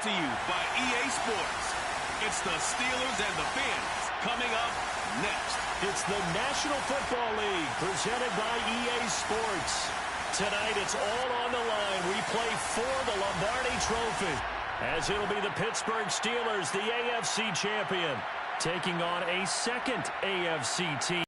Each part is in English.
to you by EA Sports. It's the Steelers and the Fins coming up next. It's the National Football League presented by EA Sports. Tonight it's all on the line. We play for the Lombardi Trophy, as it'll be the Pittsburgh Steelers, the AFC champion, taking on a second AFC team.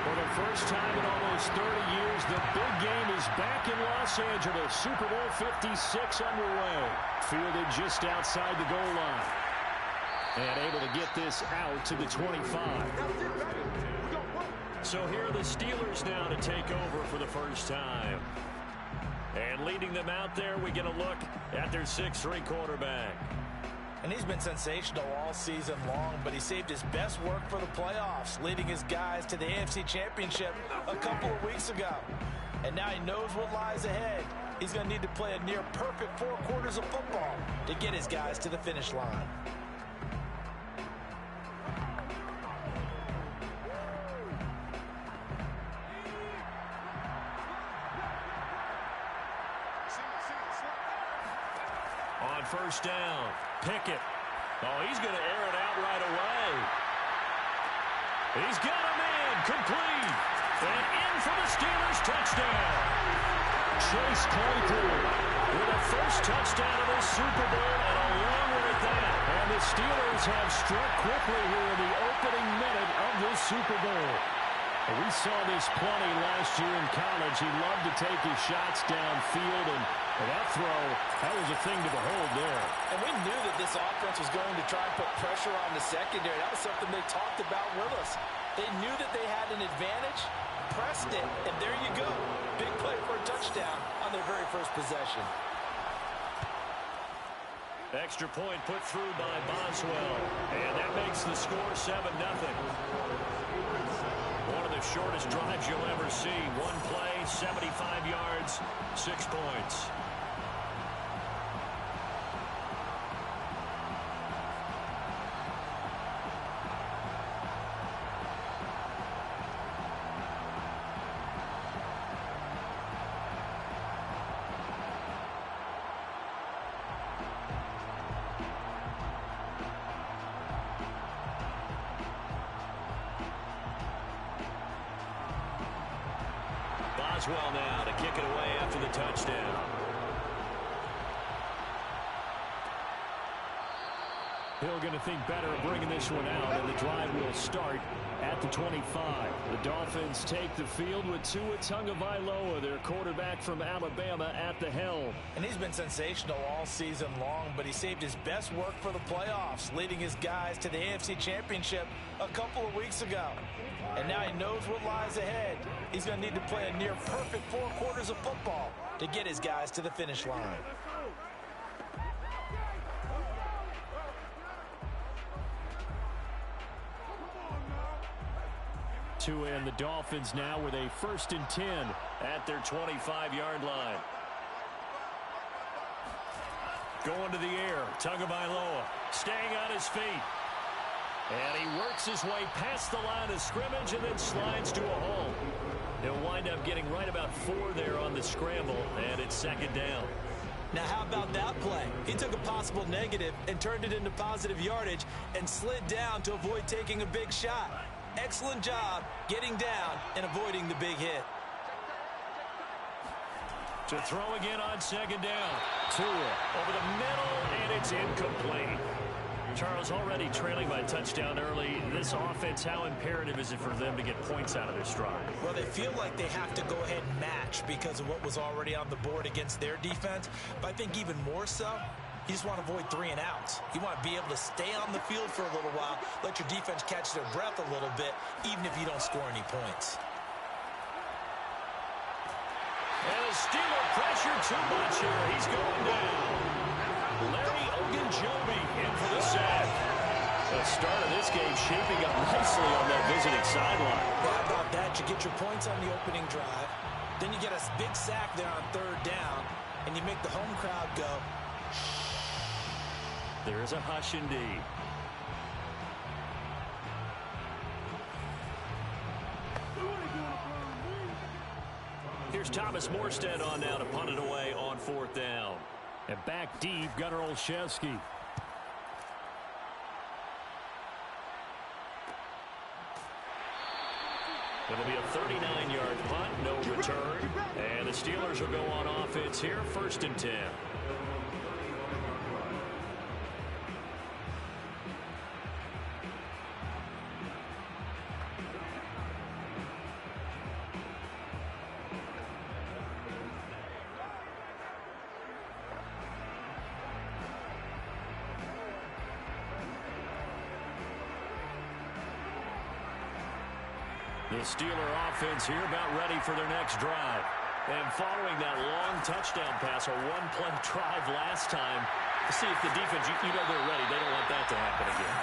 For the first time in almost 30 years, the big game is back in Los Angeles. Super Bowl 56 underway. Fielded just outside the goal line. And able to get this out to the 25. So here are the Steelers now to take over for the first time. And leading them out there, we get a look at their 6'3" quarterback. And he's been sensational all season long, but he saved his best work for the playoffs, leading his guys to the AFC Championship a couple of weeks ago. And now he knows what lies ahead. He's going to need to play a near-perfect 4 quarters of football to get his guys to the finish line. On first down, Pickett. Oh, he's going to air it out right away. He's got him in, complete. And in for the Steelers touchdown. Chase Claypool with a first touchdown of the Super Bowl and a long one at that. And the Steelers have struck quickly here in the opening minute of this Super Bowl. We saw this plenty last year in college. He loved to take his shots downfield, and that throw, that was a thing to behold there. And we knew that this offense was going to try and put pressure on the secondary. That was something they talked about with us. They knew that they had an advantage, pressed it, and there you go. Big play for a touchdown on their very first possession. Extra point put through by Boswell, and that makes the score 7-0. One of the shortest drives you'll ever see. One play, 75 yards, 6 points. Boswell now to kick it away after the touchdown. Hill going to think better of bringing this one out, and the drive will start at the 25. The Dolphins take the field with Tua Tagovailoa, their quarterback from Alabama, at the helm. And he's been sensational all season long, but he saved his best work for the playoffs, leading his guys to the AFC Championship a couple of weeks ago. And now he knows what lies ahead. He's going to need to play a near-perfect 4 quarters of football to get his guys to the finish line. Tua and the Dolphins now with a 1st and 10 at their 25-yard line. Going to the air, Tagovailoa staying on his feet. And he works his way past the line of scrimmage and then slides to a hole. He'll wind up getting right about 4 there on the scramble, and it's 2nd down. Now, how about that play? He took a possible negative and turned it into positive yardage and slid down to avoid taking a big shot. Excellent job getting down and avoiding the big hit. To throw again on second down. Tua over the middle, and it's incomplete. Charles, already trailing by touchdown early. This offense, how imperative is it for them to get points out of their stride? Well, they feel like they have to go ahead and match because of what was already on the board against their defense. But I think even more so, you just want to avoid 3 and outs. You want to be able to stay on the field for a little while, let your defense catch their breath a little bit, even if you don't score any points. And the Steeler pressure too much here. He's going down. Larry Ogunjobi in for the sack. The start of this game shaping up nicely on that visiting sideline. How about that? You get your points on the opening drive. Then you get a big sack there on 3rd down. And you make the home crowd go, shh. There is a hush indeed. Here's Thomas Morstead on now to punt it away on 4th down. And back deep, Gunnar Olszewski. It'll be a 39-yard punt, no return. And the Steelers will go on offense here, 1st and 10. The Steeler offense here about ready for their next drive. And following that long touchdown pass, a one-play drive last time, to see if the defense, you know they're ready. They don't want that to happen again.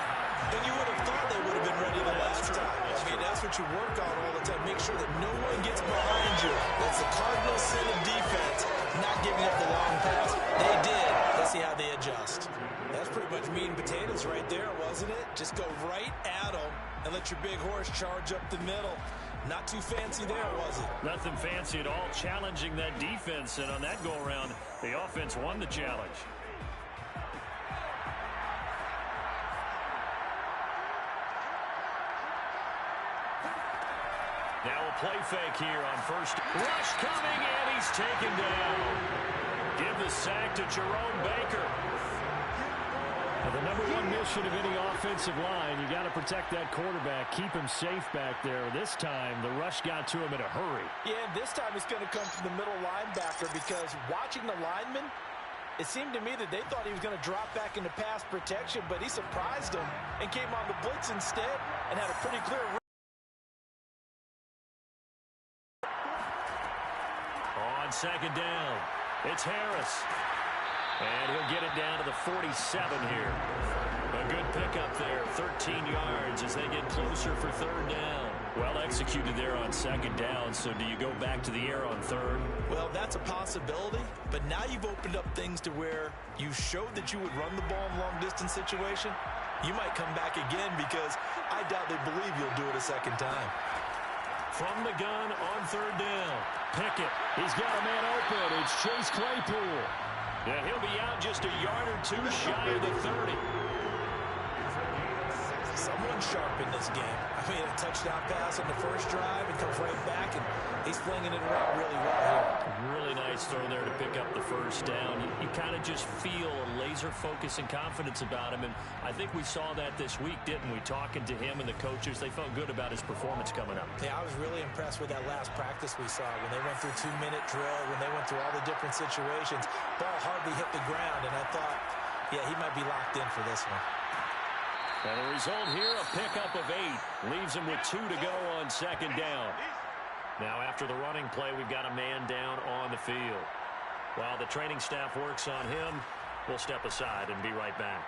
And you would have thought they would have been ready the last time. I mean, that's what you work on all the time. Make sure that no one gets behind you. That's the cardinal sin of defense, not giving up the long pass. They did. Let's see how they adjust. That's pretty much meat and potatoes right there, wasn't it? Just go right at them and let your big horse charge up the middle. Not too fancy there, was it? Nothing fancy at all, challenging that defense. And on that go-around, the offense won the challenge. Now a play fake here on first. Rush coming, and he's taken down. Give the sack to Jerome Baker. Now, the #1 mission of any offensive line, you got to protect that quarterback, keep him safe back there. This time, the rush got to him in a hurry. Yeah, and this time it's going to come from the middle linebacker because watching the lineman, it seemed to me that they thought he was going to drop back into pass protection, but he surprised him and came on the blitz instead and had a pretty clear. On second down, it's Harris. And he'll get it down to the 47 here. A good pickup there, 13 yards as they get closer for 3rd down. Well executed there on 2nd down, so do you go back to the air on 3rd? Well, that's a possibility, but now you've opened up things to where you showed that you would run the ball in long-distance situation. You might come back again because I doubt they believe you'll do it a 2nd time. From the gun on 3rd down. Pickett. He's got a man open. It's Chase Claypool. Yeah, he'll be out just a yard or two shy of the 30. Someone sharp in this game. I mean, a touchdown pass on the first drive and comes right back, and he's flinging it around really well here. Really nice throw there to pick up the 1st down. You kind of just feel a laser focus and confidence about him, and I think we saw that this week, didn't we? Talking to him and the coaches, they felt good about his performance coming up. Yeah, I was really impressed with that last practice we saw when they went through 2-minute drill, when they went through all the different situations. Ball hardly hit the ground, and I thought, yeah, he might be locked in for this one. And the result here, a pickup of 8. Leaves him with 2 to go on 2nd down. Now after the running play, we've got a man down on the field. While the training staff works on him, we'll step aside and be right back.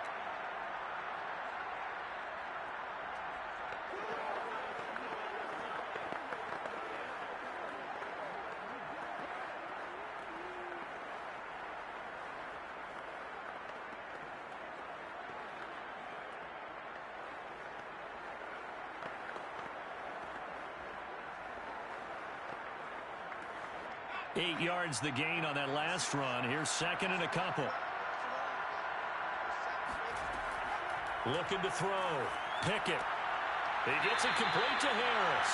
8 yards the gain on that last run. Here's second and a couple. Looking to throw. Pickett. He gets it complete to Harris.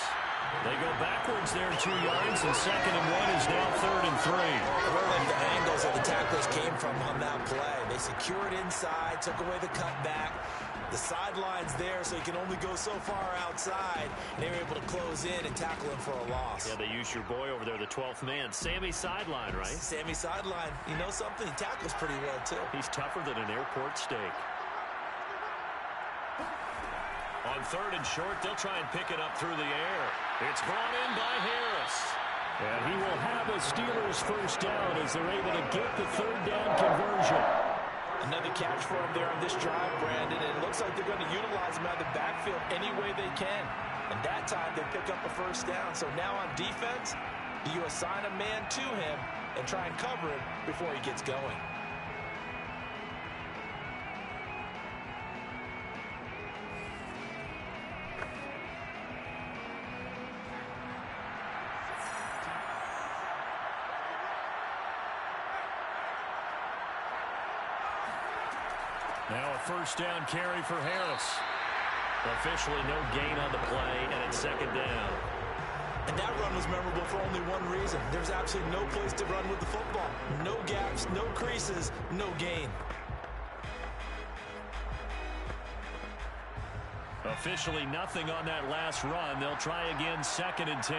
They go backwards there 2 yards, and second and 1 is now third and 3. I really like the angles that the tacklers came from on that play. They secured inside, took away the cutback. The sideline's there, so he can only go so far outside. They were able to close in and tackle him for a loss. Yeah, they used your boy over there, the 12th man. Sammy Sideline, right? Sammy Sideline. You know something? He tackles pretty well, too. He's tougher than an airport steak. On third and short, they'll try and pick it up through the air. It's brought in by Harris. And he will have a Steelers first down as they're able to get the third down conversion. Another catch for him there on this drive, Brandon. And it looks like they're going to utilize him out of the backfield any way they can. And that time, they pick up a first down. So now on defense, you assign a man to him and try and cover him before he gets going. Now a first down carry for Harris. Officially no gain on the play, and it's second down. And that run was memorable for only one reason. There's absolutely no place to run with the football. No gaps, no creases, no gain. Officially nothing on that last run. They'll try again, second and 10.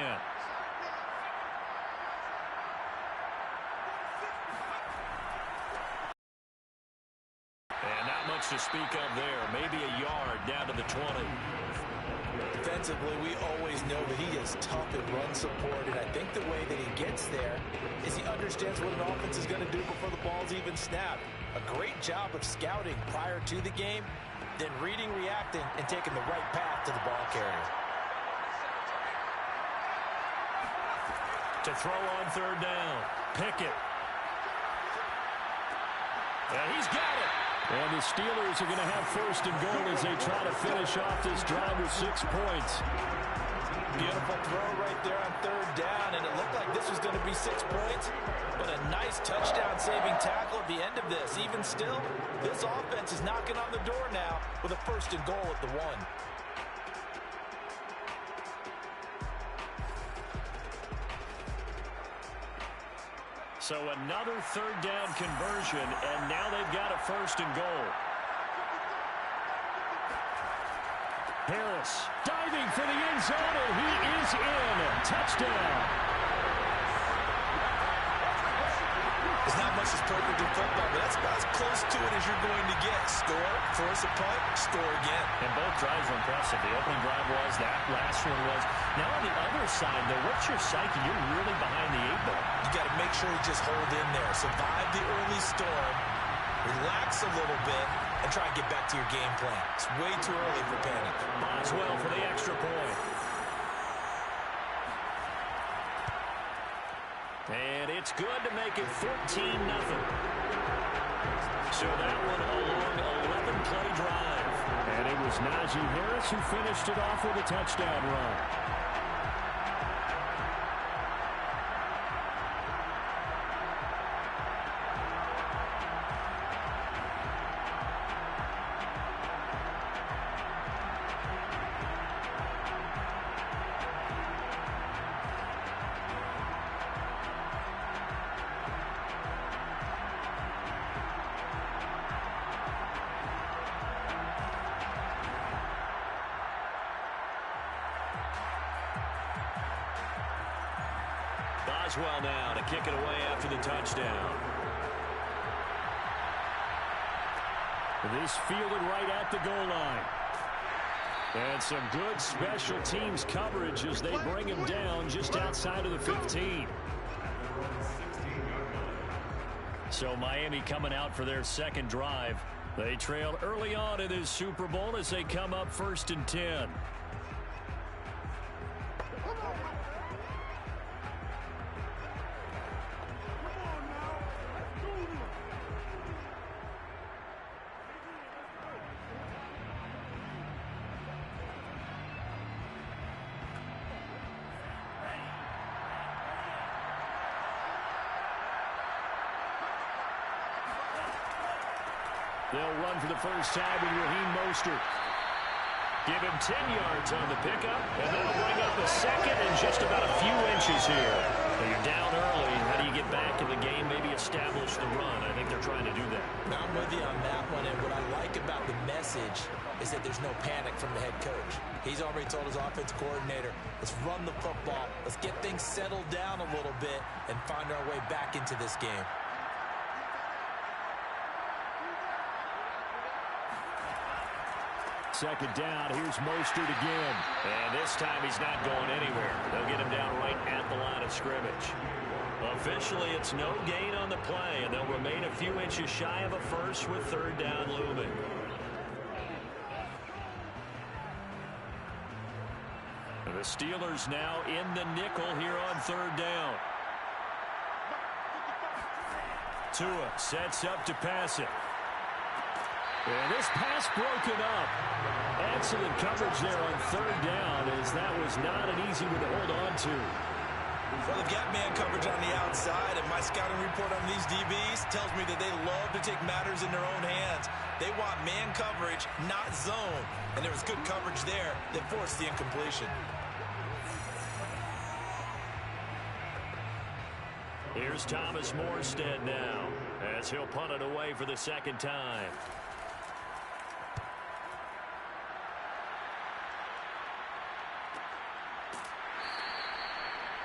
To speak of there, maybe a yard down to the 20. Defensively, we always know that he is tough in run support, and I think the way that he gets there is he understands what an offense is going to do before the ball's even snapped. A great job of scouting prior to the game, then reading, reacting, and taking the right path to the ball carrier. To throw on third down, Pickett. And he's got it. And the Steelers are going to have first and goal as they try to finish off this drive with 6 points. Beautiful throw right there on third down, and it looked like this was going to be 6 points, but a nice touchdown-saving tackle at the end of this. Even still, this offense is knocking on the door now with a first and goal at the 1. So another third down conversion, and now they've got a first and goal. Harris diving for the end zone, and he is in. Touchdown. There's not much that's perfect in football, but that's about as close to it as you're going to get. Score, force a punt, score again. And both drives were impressive. The opening drive was, that last one was. Now on the other side, though, what's your psyche? You're really behind the 8-ball. You got to make sure you just hold in there. Survive the early storm, relax a little bit, and try and get back to your game plan. It's way too early for panic. Boswell for the extra point. And it's good to make it 14-0. So that one a long 11-play drive. And it was Najee Harris who finished it off with a touchdown run. Boswell now to kick it away after the touchdown. This fielded right at the goal line. And some good special teams coverage as they bring him down just outside of the 15. So Miami coming out for their second drive. They trailed early on in this Super Bowl as they come up 1st and 10. They'll run for the first time with Raheem Mostert. Give him 10 yards on the pickup, and that'll bring up a second and just about a few inches here. So you're down early. How do you get back in the game, maybe establish the run? I think they're trying to do that. I'm with you on that one, and what I like about the message is that there's no panic from the head coach. He's already told his offensive coordinator, let's run the football, let's get things settled down a little bit and find our way back into this game. Second down, here's Mostert again. And this time he's not going anywhere. They'll get him down right at the line of scrimmage. Officially, it's no gain on the play, and they'll remain a few inches shy of a first with third down looming. The Steelers now in the nickel here on third down. Tua sets up to pass it. And this pass broken up. Excellent coverage there on third down, as that was not an easy one to hold on to. Well, they've got man coverage on the outside, and my scouting report on these DBs tells me that they love to take matters in their own hands. They want man coverage, not zone. And there was good coverage there that forced the incompletion. Here's Thomas Morstead now, as he'll punt it away for the second time.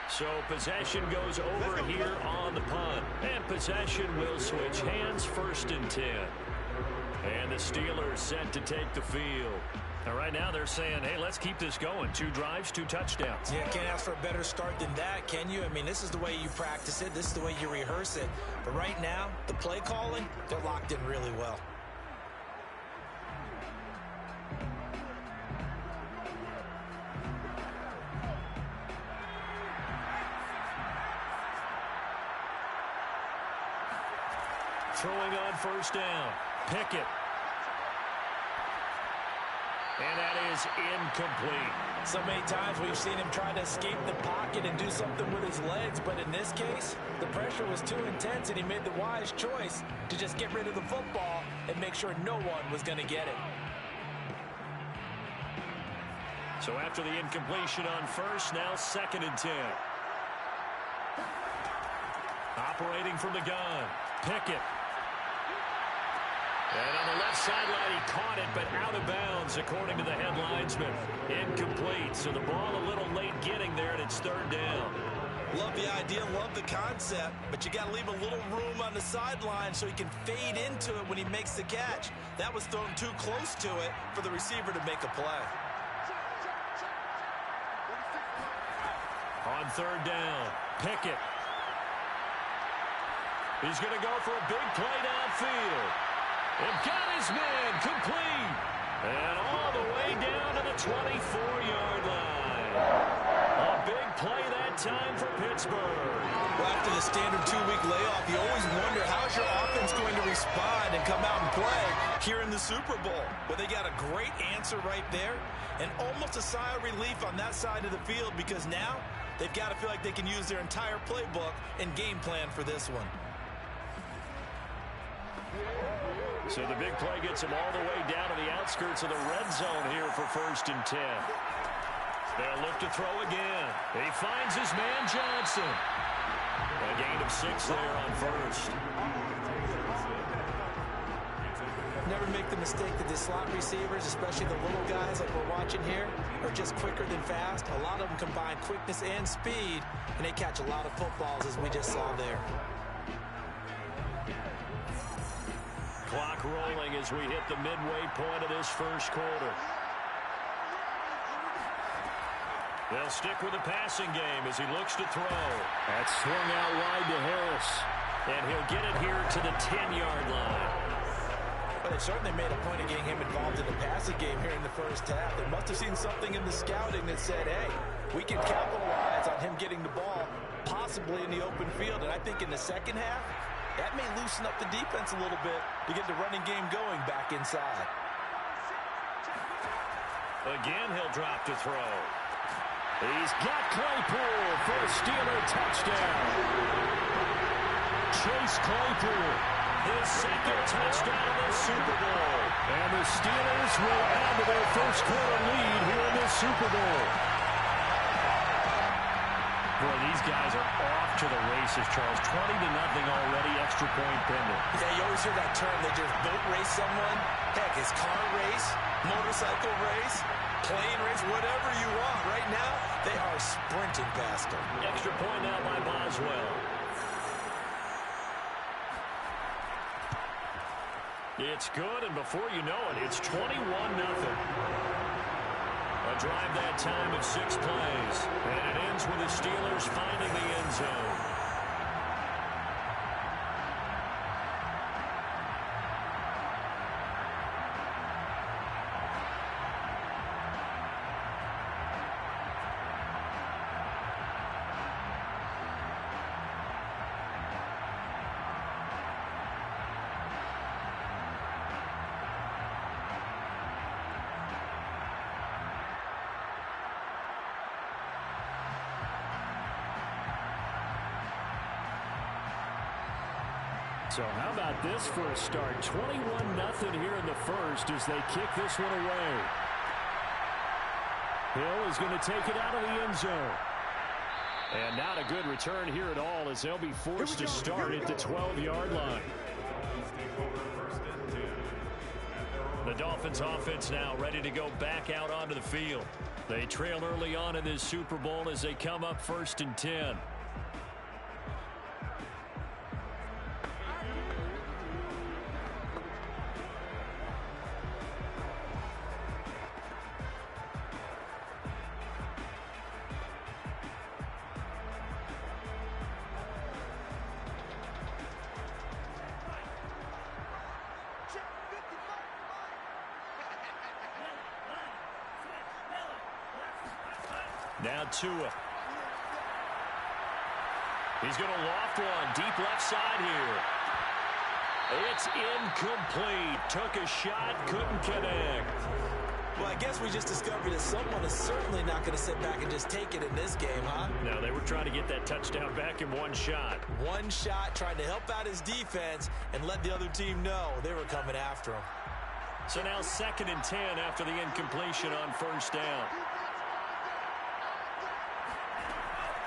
So possession goes over here on the punt. And possession will switch hands, 1st and 10. And the Steelers set to take the field. Now, right now they're saying, hey, let's keep this going. 2 drives, 2 touchdowns. Yeah, can't ask for a better start than that, can you? I mean, this is the way you practice it. This is the way you rehearse it. But right now, the play calling, they're locked in really well. Throwing on first down. Pickett. And that is incomplete. So many times we've seen him try to escape the pocket and do something with his legs, but in this case, the pressure was too intense and he made the wise choice to just get rid of the football and make sure no one was going to get it. So after the incompletion on first, now 2nd and 10. Operating from the gun. Pickett. And on the left sideline, he caught it, but out of bounds, according to the head linesman. Incomplete, so the ball a little late getting there, and it's 3rd down. Love the idea, love the concept, but you got to leave a little room on the sideline so he can fade into it when he makes the catch. That was thrown too close to it for the receiver to make a play. On 3rd down, Pickett. He's going to go for a big play downfield. And got his man complete. And all the way down to the 24-yard line. A big play that time for Pittsburgh. Well, after the standard 2-week layoff, you always wonder how's your offense going to respond and come out and play here in the Super Bowl. Well, they got a great answer right there and almost a sigh of relief on that side of the field because now they've got to feel like they can use their entire playbook and game plan for this one. So the big play gets him all the way down to the outskirts of the red zone here for 1st and 10. They'll look to throw again. He finds his man Johnson. A gain of 6 there on first. Never make the mistake that the slot receivers, especially the little guys like we're watching here, are just quicker than fast. A lot of them combine quickness and speed, and they catch a lot of footballs as we just saw there. Clock rolling as we hit the midway point of this first quarter. They'll stick with the passing game as he looks to throw. That's swung out wide to Harris. And he'll get it here to the 10-yard line. Well, they certainly made a point of getting him involved in the passing game here in the first half. They must have seen something in the scouting that said, hey, we can capitalize on him getting the ball, possibly in the open field. And I think in the second half, that may loosen up the defense a little bit to get the running game going back inside. Again, he'll drop to throw. He's got Claypool for a Steeler touchdown. Chase Claypool His second touchdown of the Super Bowl. And the Steelers will add to their first quarter lead here in this Super Bowl. Boy, these guys are off to the races, Charles. 20-0 already, extra point pending. Yeah, you always hear that term. They just boat race someone. Heck, it's car race, motorcycle race, plane race, whatever you want. Right now, they are sprinting past them. Extra point now by Boswell. It's good, and before you know it, it's 21-0. A drive that time of 6 plays, and it ends with the Steelers finding the end zone. So how about this for a start? 21-0 here in the first as they kick this one away. Hill is going to take it out of the end zone. And not a good return here at all as they'll be forced to start at the 12-yard line. The Dolphins offense now ready to go back out onto the field. They trail early on in this Super Bowl as they come up 1st and 10. Now Tua. He's going to loft one deep left side here. It's incomplete. Took a shot, couldn't connect. Well, I guess we just discovered that someone is certainly not going to sit back and just take it in this game, huh? No, they were trying to get that touchdown back in one shot. One shot, trying to help out his defense and let the other team know they were coming after him. So now 2nd and 10 after the incompletion on 1st down.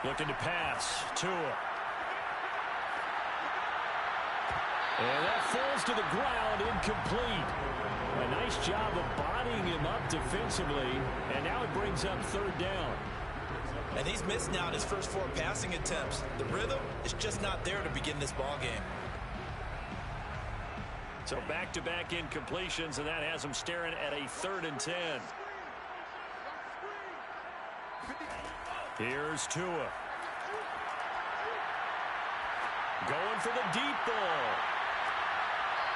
Looking to pass. Tua. And that falls to the ground, incomplete. A nice job of bodying him up defensively, and now it brings up 3rd down. And he's missed now in his first 4 passing attempts. The rhythm is just not there to begin this ball game. So back-to-back incompletions, and that has him staring at a 3rd and 10. Here's Tua. Going for the deep ball.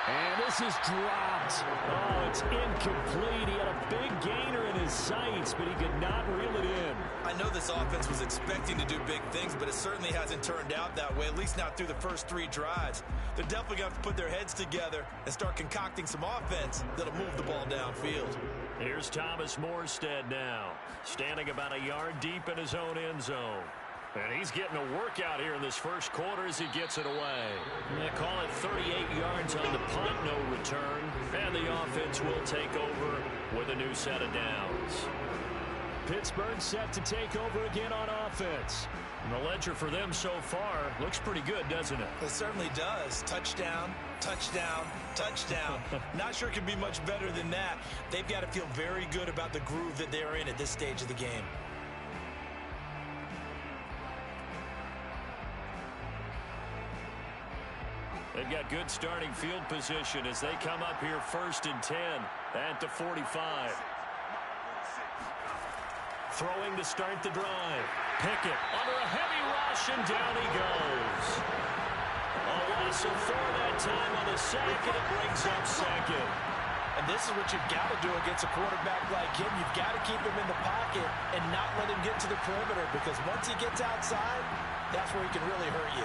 And this is dropped. Oh, it's incomplete. He had a big gainer in his sights, but he could not reel it in. I know this offense was expecting to do big things, but it certainly hasn't turned out that way, at least not through the first 3 drives. They're definitely going to have to put their heads together and start concocting some offense that'll move the ball downfield. Here's Thomas Morstead now, standing about a yard deep in his own end zone. And he's getting a workout here in this first quarter as he gets it away. They call it 38 yards on the punt, no return. And the offense will take over with a new set of downs. Pittsburgh set to take over again on offense. And the ledger for them so far looks pretty good, doesn't it? It certainly does. Touchdown, touchdown, touchdown. Not sure it can be much better than that. They've got to feel very good about the groove that they're in at this stage of the game. They've got good starting field position as they come up here 1st and 10 at the 45. Throwing to start the drive. Pickett under a heavy rush, and down he goes. A loss of 4 that time on the sack, and it brings up 2nd. And this is what you've got to do against a quarterback like him. You've got to keep him in the pocket and not let him get to the perimeter, because once he gets outside, that's where he can really hurt you.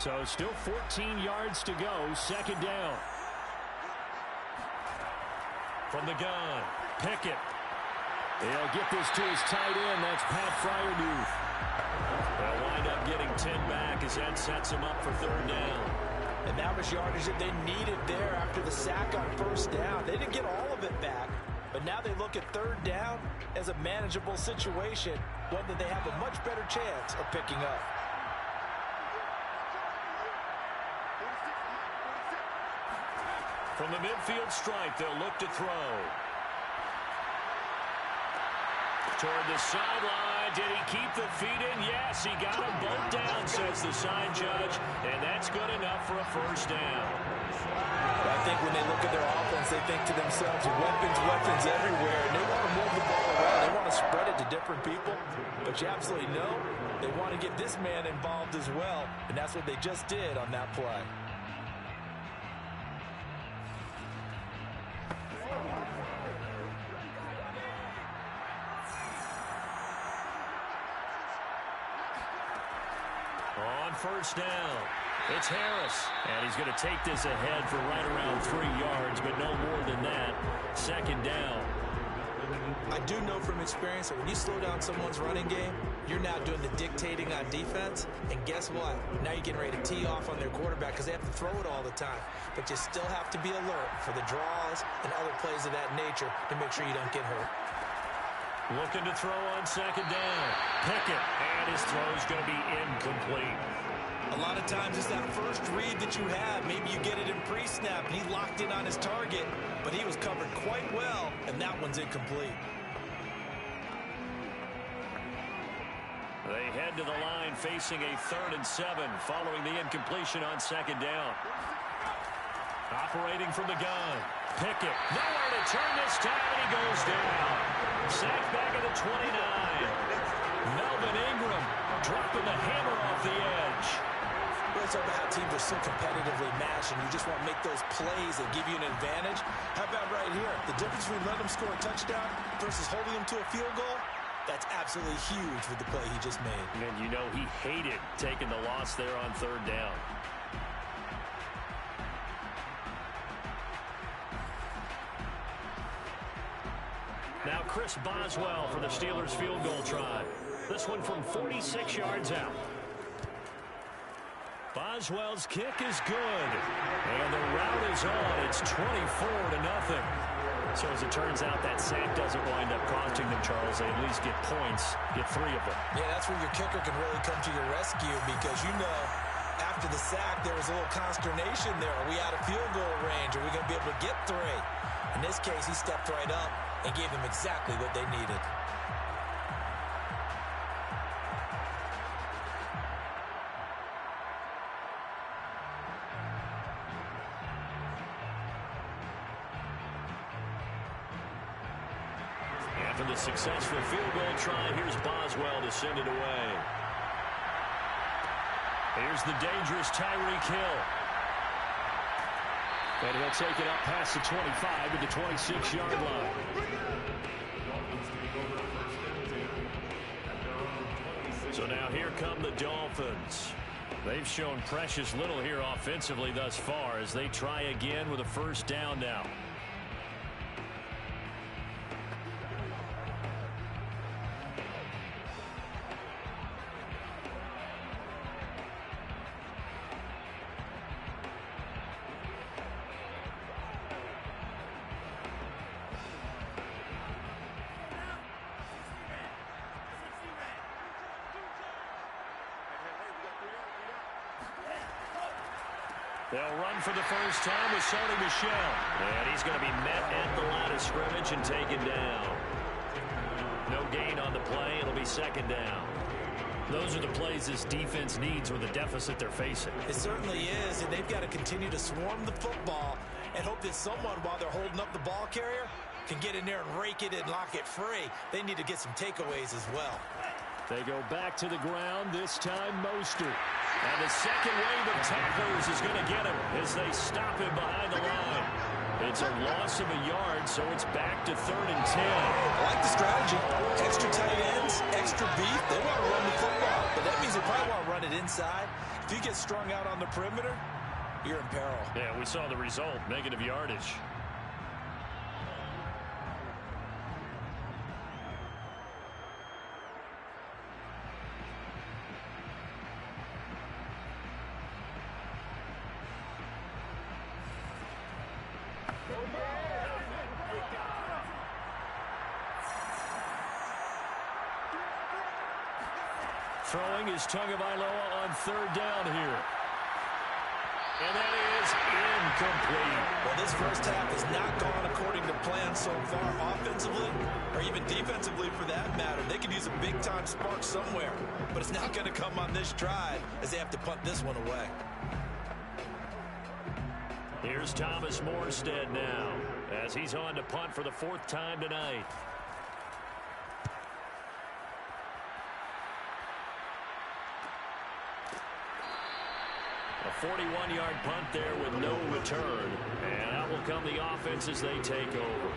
So still 14 yards to go. Second down. From the gun, Pickett. They'll get this to his tight end. That's Pat Freiermuth. They'll wind up getting 10 back as that sets him up for third down. And that was yardage that they needed there after the sack on first down. They didn't get all of it back, but now they look at third down as a manageable situation, one that they have a much better chance of picking up. From the midfield stripe, they'll look to throw. Toward the sideline. Did he keep the feet in? Yes, he got them both down, says the sign judge. And that's good enough for a first down. I think when they look at their offense, they think to themselves, weapons everywhere. And they want to move the ball around. They want to spread it to different people. But you absolutely know they want to get this man involved as well. And that's what they just did on that play. On first down, it's Harris. And he's going to take this ahead for right around 3 yards, but no more than that. Second down. I do know from experience that when you slow down someone's running game, you're now doing the dictating on defense. And guess what? Now you're getting ready to tee off on their quarterback because they have to throw it all the time. But you still have to be alert for the draws and other plays of that nature to make sure you don't get hurt. Looking to throw on second down. Pickett, and his throw's going to be incomplete. A lot of times it's that first read that you have. Maybe you get it in pre-snap, and he locked in on his target, but he was covered quite well, and that one's incomplete. They head to the line facing a 3rd and 7 following the incompletion on second down. Operating from the gun. Pickett, nowhere to turn this time, and he goes down. Sacked back at the 29. Melvin Ingram dropping the hammer off the edge. We're talking about how teams are so competitively matched, and you just want to make those plays that give you an advantage. How about right here? The difference between letting them score a touchdown versus holding them to a field goal, that's absolutely huge with the play he just made. And you know he hated taking the loss there on third down. Now Chris Boswell for the Steelers field goal try. This one from 46 yards out. Boswell's kick is good. And the route is on. It's 24-0. So as it turns out, that sack doesn't wind up costing them, Charles. They at least get points, get 3 of them. Yeah, that's where your kicker can really come to your rescue because you know after the sack there was a little consternation there. Are we out of field goal range? Are we going to be able to get 3? In this case, he stepped right up and gave them exactly what they needed. After the successful field goal try, here's Boswell to send it away. Here's the dangerous Tyreek Hill. And he'll take it up past the 25 to the 26-yard line. So now here come the Dolphins. They've shown precious little here offensively thus far as they try again with a first down now. They'll run for the first time with Sony Michel. And he's going to be met at the line of scrimmage and taken down. No gain on the play. It'll be second down. Those are the plays this defense needs with the deficit they're facing. It certainly is, and they've got to continue to swarm the football and hope that someone, while they're holding up the ball carrier, can get in there and rake it and lock it free. They need to get some takeaways as well. They go back to the ground, this time Mostert. And the second wave of tacklers is going to get him as they stop him behind the line. It's a loss of a yard, so it's back to 3rd and 10. I like the strategy. Extra tight ends, extra beef. They want to run the football, but that means they probably want to run it inside. If If you get strung out on the perimeter, you're in peril. Yeah, we saw the result, negative yardage. Throwing is Tagovailoa on third down here. And that is incomplete. Well, this first half has not gone according to plan so far offensively, or even defensively for that matter. They could use a big-time spark somewhere, but it's not going to come on this drive as they have to punt this one away. Here's Thomas Morstead now as he's on to punt for the fourth time tonight. A 41-yard punt there with no return. And out will come the offense as they take over.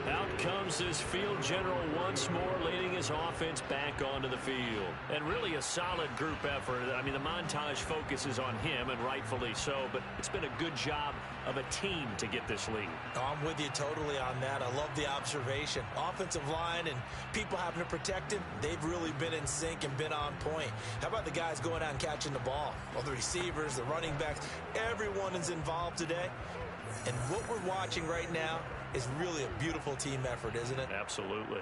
Out comes this field general once more, leading his offense back onto the field. And really a solid group effort. I mean, the montage focuses on him, and rightfully so, but it's been a good job of a team to get this lead. I'm with you totally on that. I love the observation. Offensive line and people having to protect him, they've really been in sync and been on point. How about the guys going out and catching the ball? Well, the receivers, the running backs, everyone is involved today. And what we're watching right now is really a beautiful team effort, isn't it? Absolutely.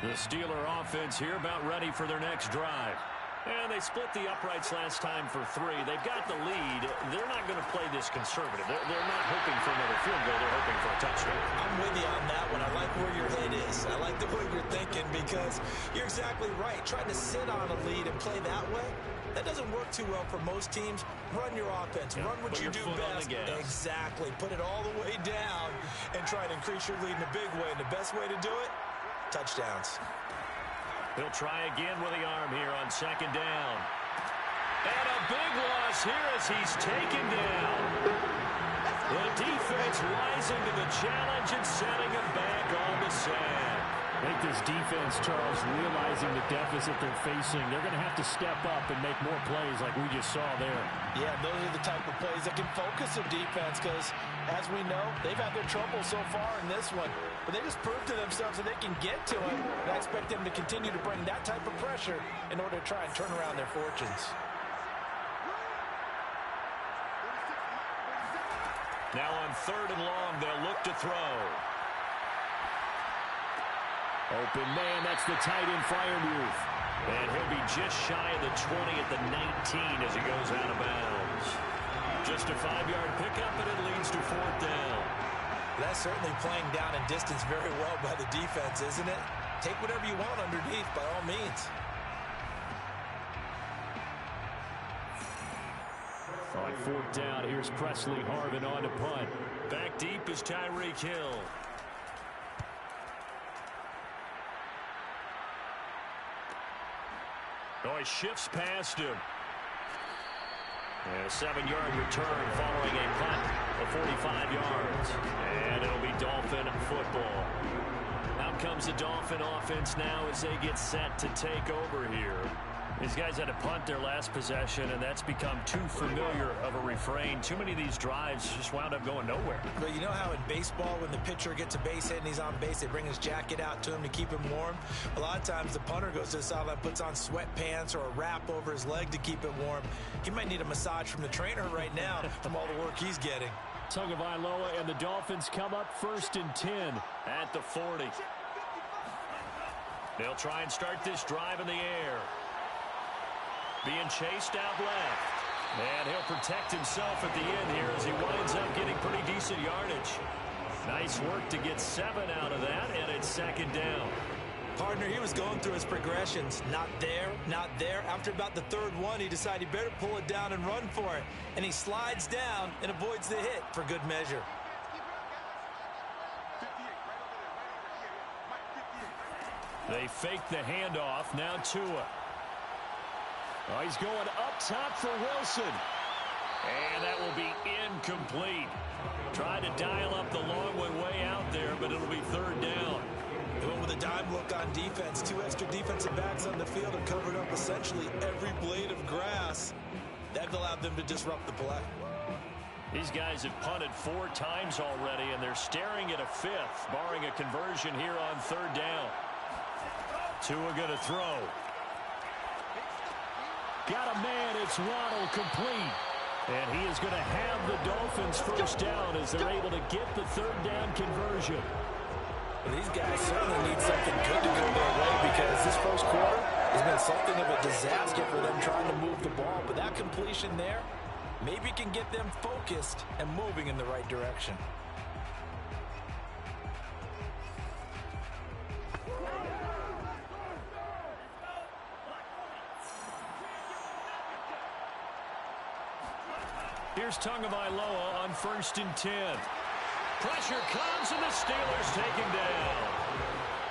The Steeler offense here about ready for their next drive. And they split the uprights last time for 3. They've got the lead. They're not going to play this conservative. They're not hoping for another field goal. They're hoping for a touchdown. I'm with you on that one. I like where your head is. I like the way you're thinking because you're exactly right. Trying to sit on a lead and play that way, that doesn't work too well for most teams. Run your offense. Run what you do best. Exactly. Put it all the way down and try to increase your lead in a big way. And the best way to do it, touchdowns. He'll try again with the arm here on second down. And a big loss here as he's taken down. The defense rising to the challenge and setting him back on the sand. I think this defense, Charles, realizing the deficit they're facing, they're going to have to step up and make more plays like we just saw there. Yeah, those are the type of plays that can focus a defense because, as we know, they've had their trouble so far in this one. But they just proved to themselves that they can get to it. And I expect them to continue to bring that type of pressure in order to try and turn around their fortunes. Now on third and long, they'll look to throw. Open man, that's the tight end Freiermuth. And he'll be just shy of the 20 at the 19 as he goes out of bounds. Just a 5-yard pickup, and it leads to fourth down. That's certainly playing down and distance very well by the defense, isn't it? Take whatever you want underneath, by all means. On fourth down, here's Presley Harvin on to punt. Back deep is Tyreek Hill. Oh, he shifts past him. And a 7-yard return following a punt of 45 yards. And it'll be Dolphin football. Out comes the Dolphin offense now as they get set to take over here. These guys had to punt their last possession, and that's become too familiar of a refrain. Too many of these drives just wound up going nowhere. But you know how in baseball, when the pitcher gets a base hit and he's on base, they bring his jacket out to him to keep him warm? A lot of times the punter goes to the sideline, puts on sweatpants or a wrap over his leg to keep it warm. He might need a massage from the trainer right now from all the work he's getting. Tagovailoa and the Dolphins come up 1st and 10 at the 40. They'll try and start this drive in the air. Being chased out left. And he'll protect himself at the end here as he winds up getting pretty decent yardage. Nice work to get 7 out of that, and it's second down. Partner, he was going through his progressions. Not there, not there. After about the third one, he decided he better pull it down and run for it. And he slides down and avoids the hit for good measure. They fake the handoff. Now Tua. Oh, he's going up top for Wilson. And that will be incomplete. Tried to dial up the long way out there, but it'll be third down. They went with a dime look on defense. 2 extra defensive backs on the field and covered up essentially every blade of grass. That allowed them to disrupt the play. These guys have punted 4 times already, and they're staring at a 5th, barring a conversion here on 3rd down. Tua going to throw. Got a man. It's Waddle, complete. And he is going to have the Dolphins first down as they're able to get the 3rd down conversion. Well, these guys certainly need something good to go their way because this first quarter has been something of a disaster for them trying to move the ball. But that completion there maybe can get them focused and moving in the right direction. Here's Tagovailoa on 1st and 10. Pressure comes, and the Steelers take him down.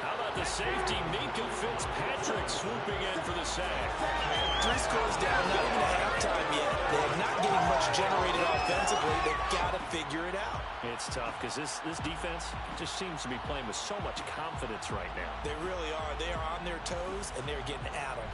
How about the safety, Minkah Fitzpatrick, swooping in for the sack. 3 scores down, not even at halftime yet. They're not getting much generated offensively. They've got to figure it out. It's tough because this defense just seems to be playing with so much confidence right now. They really are. They are on their toes, and they're getting at them.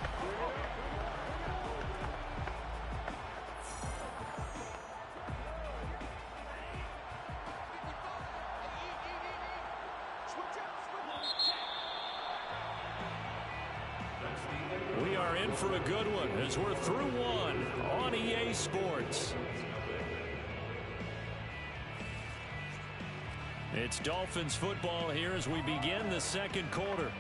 We are in for a good one as we're through 1 on EA Sports. It's Dolphins football here as we begin the 2nd quarter,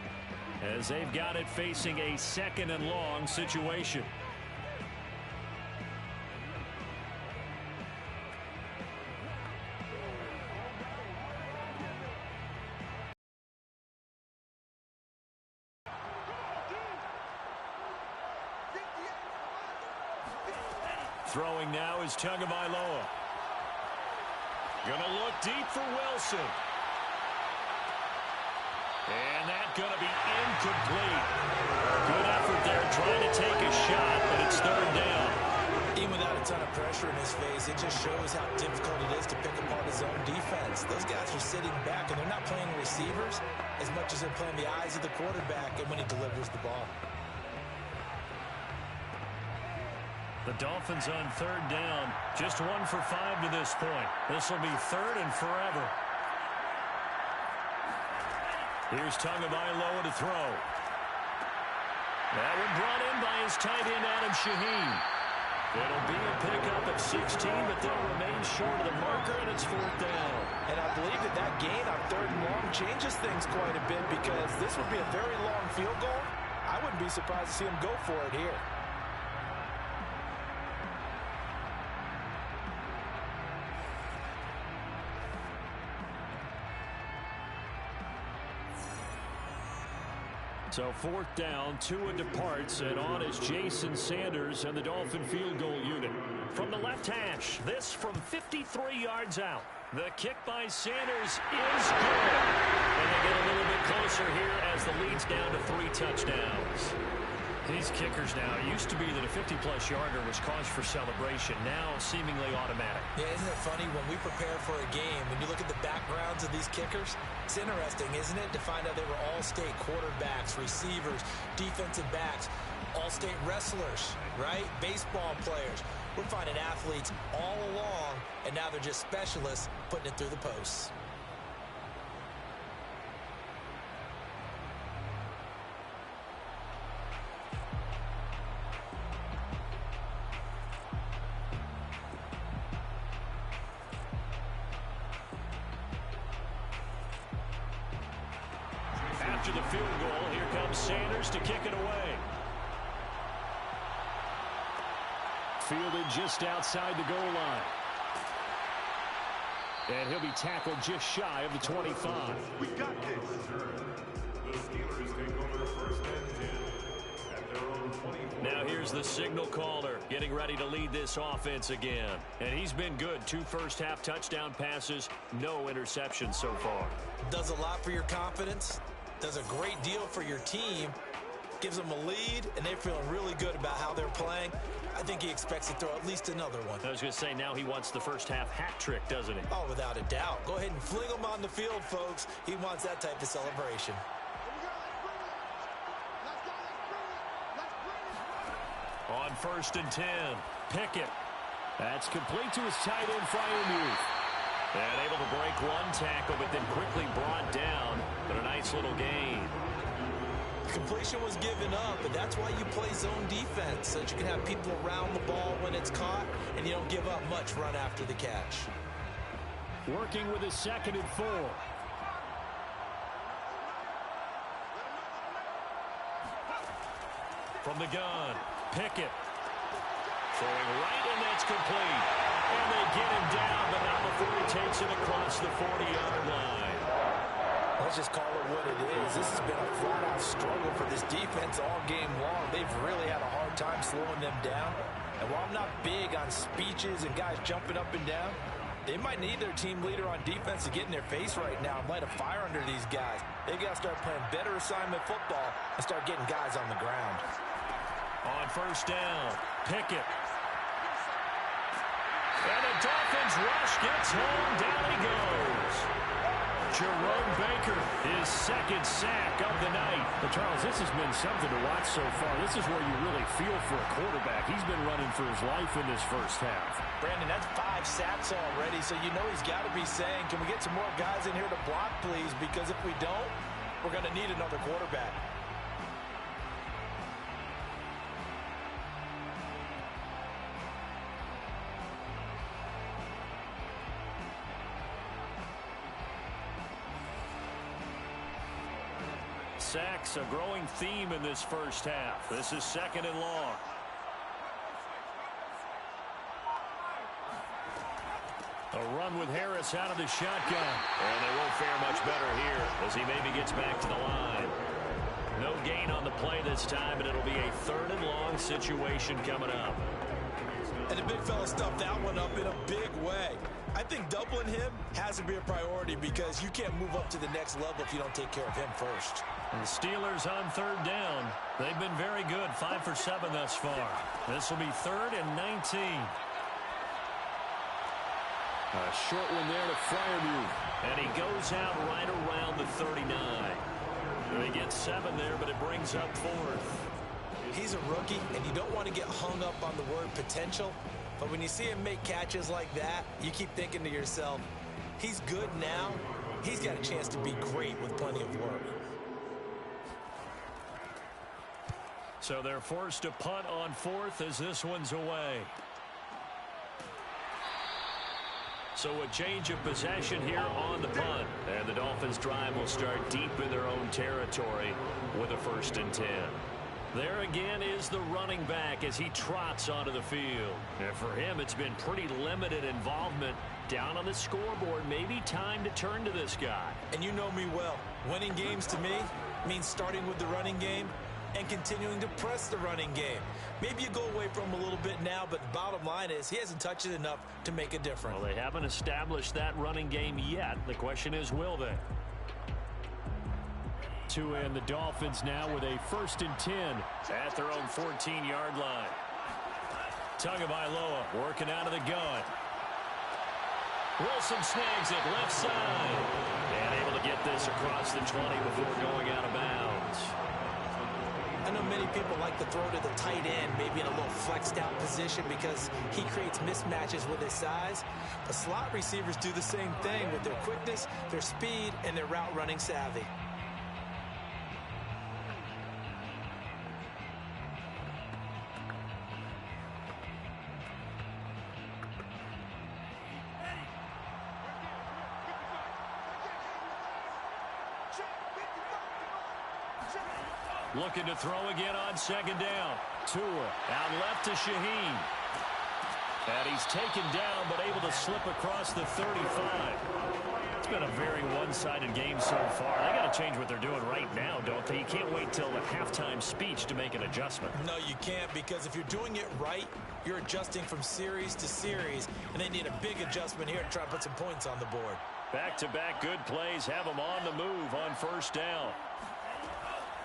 as they've got it facing a 2nd and long situation. Throwing now is Tagovailoa. Gonna look deep for Wilson. And that's gonna be incomplete. Good effort there trying to take a shot, but it's 3rd down. Even without a ton of pressure in his face, it just shows how difficult it is to pick apart his own defense. Those guys are sitting back, and they're not playing receivers as much as they're playing the eyes of the quarterback and when he delivers the ball. The Dolphins on 3rd down, just 1 for 5 to this point. This will be 3rd and forever. Here's Tagovailoa to throw. That one brought in by his tight end, Adam Shaheen. It'll be a pickup at 16, but they'll remain short of the marker, and it's 4th down. And I believe that gain on 3rd and long changes things quite a bit because this would be a very long field goal. I wouldn't be surprised to see him go for it here. So 4th down, Tua departs, and on is Jason Sanders and the Dolphin field goal unit. From the left hash, this from 53 yards out. The kick by Sanders is good. And they get a little bit closer here as the lead's down to 3 touchdowns. These kickers now, it used to be that a 50-plus yarder was cause for celebration. Now seemingly automatic. Yeah, isn't it funny when we prepare for a game, when you look at the backgrounds of these kickers, it's interesting, isn't it, to find out they were all-state quarterbacks, receivers, defensive backs, all-state wrestlers, right? Baseball players. We're finding athletes all along, and now they're just specialists putting it through the posts. After the field goal, here comes Sanders to kick it away. Fielded just outside the goal line. And he'll be tackled just shy of the 25. We got this. The Steelers take over 1st and 10 at their own 24. Now here's the signal caller getting ready to lead this offense again. And he's been good. 2 first-half touchdown passes, no interceptions so far. Does a lot for your confidence. Does a great deal for your team. Gives them a lead, and they're feeling really good about how they're playing. I think he expects to throw at least another one. I was going to say, now he wants the first-half hat trick, doesn't he? Oh, without a doubt. Go ahead and fling him on the field, folks. He wants that type of celebration. On 1st and 10, Pickett. That's complete to his tight end, Freiermuth. And able to break one tackle, but then quickly brought down. But a nice little gain. Completion was given up, but that's why you play zone defense, so that you can have people around the ball when it's caught, and you don't give up much run after the catch. Working with his 2nd and 4. From the gun, Pickett. Throwing right, and that's complete. And they get him down, but not before he takes it across the 40-yard line. Let's just call it what it is. This has been a flat-out struggle for this defense all game long. They've really had a hard time slowing them down. And while I'm not big on speeches and guys jumping up and down, they might need their team leader on defense to get in their face right now and light a fire under these guys. They've got to start playing better assignment football and start getting guys on the ground. On 1st down, Pickett. And the Dolphins rush gets home. Down he goes. Jerome Baker, his 2nd sack of the night. But Charles, this has been something to watch so far. This is where you really feel for a quarterback. He's been running for his life in this first half. Brandon, that's 5 sacks already, so you know he's got to be saying, can we get some more guys in here to block, please? Because if we don't, we're going to need another quarterback. Sacks, a growing theme in this first half. This is 2nd and long. A run with Harris out of the shotgun. And they won't fare much better here as he maybe gets back to the line. No gain on the play this time, and it'll be a 3rd and long situation coming up. And the big fella stuffed that one up in a big way. I think doubling him has to be a priority because you can't move up to the next level if you don't take care of him first. And the Steelers on 3rd down. They've been very good, 5 for 7 thus far. This will be 3rd and 19. A short one there to Freiermuth. And he goes out right around the 39. They get 7 there, but it brings up 4th. He's a rookie, and you don't want to get hung up on the word potential. But when you see him make catches like that, you keep thinking to yourself, he's good now. He's got a chance to be great with plenty of work. So they're forced to punt on 4th as this one's away. So a change of possession here on the punt. And the Dolphins' drive will start deep in their own territory with a 1st and 10. There again is the running back as he trots onto the field. And for him, it's been pretty limited involvement down on the scoreboard. Maybe time to turn to this guy. And you know me well. Winning games to me means starting with the running game and continuing to press the running game. Maybe you go away from him a little bit now, but the bottom line is he hasn't touched it enough to make a difference. Well, they haven't established that running game yet. The question is, will they? To end the Dolphins now with a 1st and 10 at their own 14-yard line. Tagovailoa working out of the gun. Wilson snags it left side. And able to get this across the 20 before going out of bounds. I know many people like to throw to the tight end, maybe in a little flexed out position because he creates mismatches with his size. But slot receivers do the same thing with their quickness, their speed, and their route running savvy. Looking to throw again on 2nd down. Tua out left to Shaheen. And he's taken down but able to slip across the 35. It's been a very one-sided game so far. They got to change what they're doing right now, don't they? You can't wait till the halftime speech to make an adjustment. No, you can't, because if you're doing it right, you're adjusting from series to series, and they need a big adjustment here to try to put some points on the board. Back-to-back good plays have them on the move on 1st down.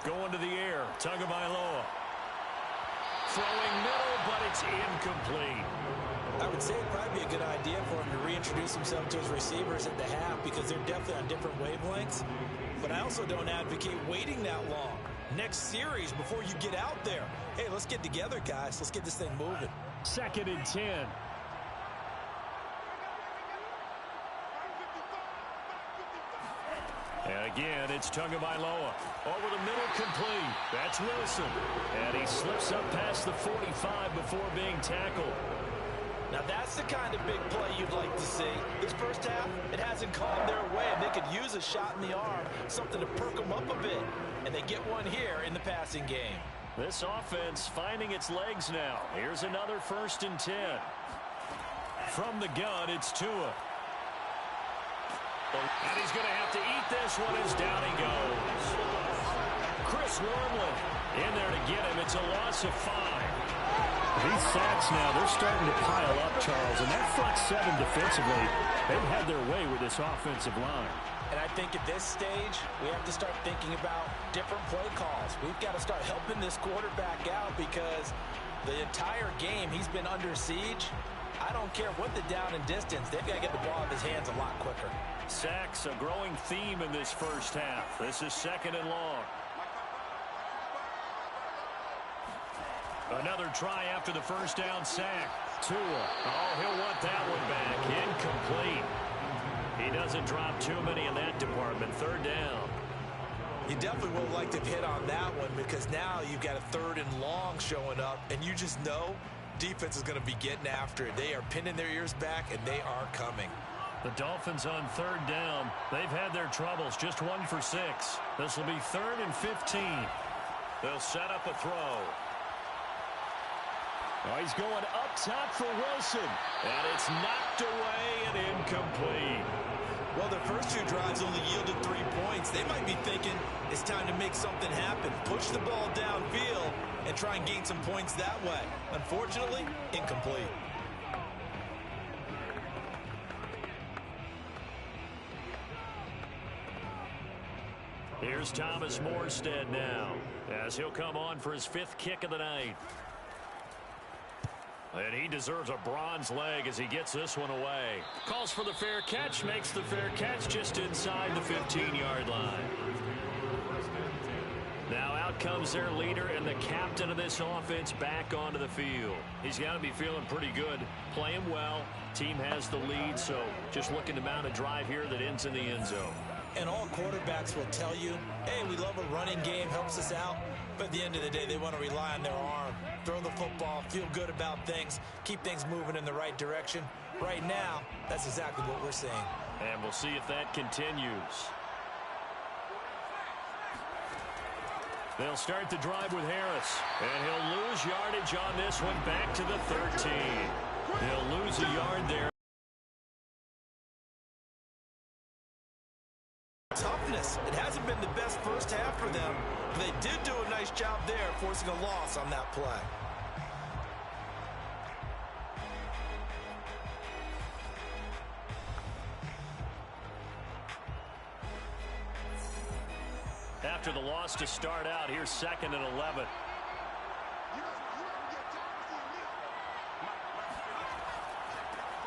Going to the air, Tagovailoa. Throwing middle, but it's incomplete. I would say it'd probably be a good idea for him to reintroduce himself to his receivers at the half because they're definitely on different wavelengths. But I also don't advocate waiting that long. next series before you get out there. Hey, let's get together, guys. Let's get this thing moving. 2nd and 10. And again, it's Tagovailoa. Over the middle, complete. That's Wilson. And he slips up past the 45 before being tackled. Now that's the kind of big play you'd like to see. This first half, it hasn't gone their way, and they could use a shot in the arm, something to perk them up a bit. And they get one here in the passing game. This offense finding its legs now. Here's another 1st and 10. From the gun, it's Tua. And he's going to have to eat this one as down he goes. Chris Wormley in there to get him. It's a loss of 5. These sacks now, they're starting to pile up, Charles. And that front 7 defensively, they've had their way with this offensive line. And I think at this stage, we have to start thinking about different play calls. We've got to start helping this quarterback out because the entire game he's been under siege. I don't care what the down and distance. They've got to get the ball out of his hands a lot quicker. Sacks, a growing theme in this first half. This is 2nd and long. Another try after the first down sack. Tua. Oh, he'll want that one back. Incomplete. He doesn't drop too many in that department. 3rd down. You definitely would like to hit on that one because now you've got a 3rd and long showing up, and you just know defense is going to be getting after it. They are pinning their ears back, and they are coming. The Dolphins on 3rd down. They've had their troubles. Just 1 for 6. This will be 3rd and 15. They'll set up a throw. Oh, he's going up top for Wilson. And it's knocked away and incomplete. Well, their first 2 drives only yielded 3 points. They might be thinking it's time to make something happen. Push the ball downfield and try and gain some points that way. Unfortunately, incomplete. Here's Thomas Morstead now as he'll come on for his 5th kick of the night. And he deserves a bronze leg as he gets this one away. Calls for the fair catch, makes the fair catch just inside the 15-yard line. Now out comes their leader and the captain of this offense back onto the field. He's got to be feeling pretty good, playing well. Team has the lead, so just looking to mount a drive here that ends in the end zone. And all quarterbacks will tell you, hey, we love a running game, helps us out. But at the end of the day, they want to rely on their arm. Throw the football, feel good about things, keep things moving in the right direction. Right now, that's exactly what we're seeing. And we'll see if that continues. They'll start the drive with Harris. And he'll lose yardage on this one back to the 13. He'll lose a yard there. Toughness. It hasn't been the best first half for them. They did do a nice job there, forcing a loss on that play. After the loss to start out, here's 2nd and 11.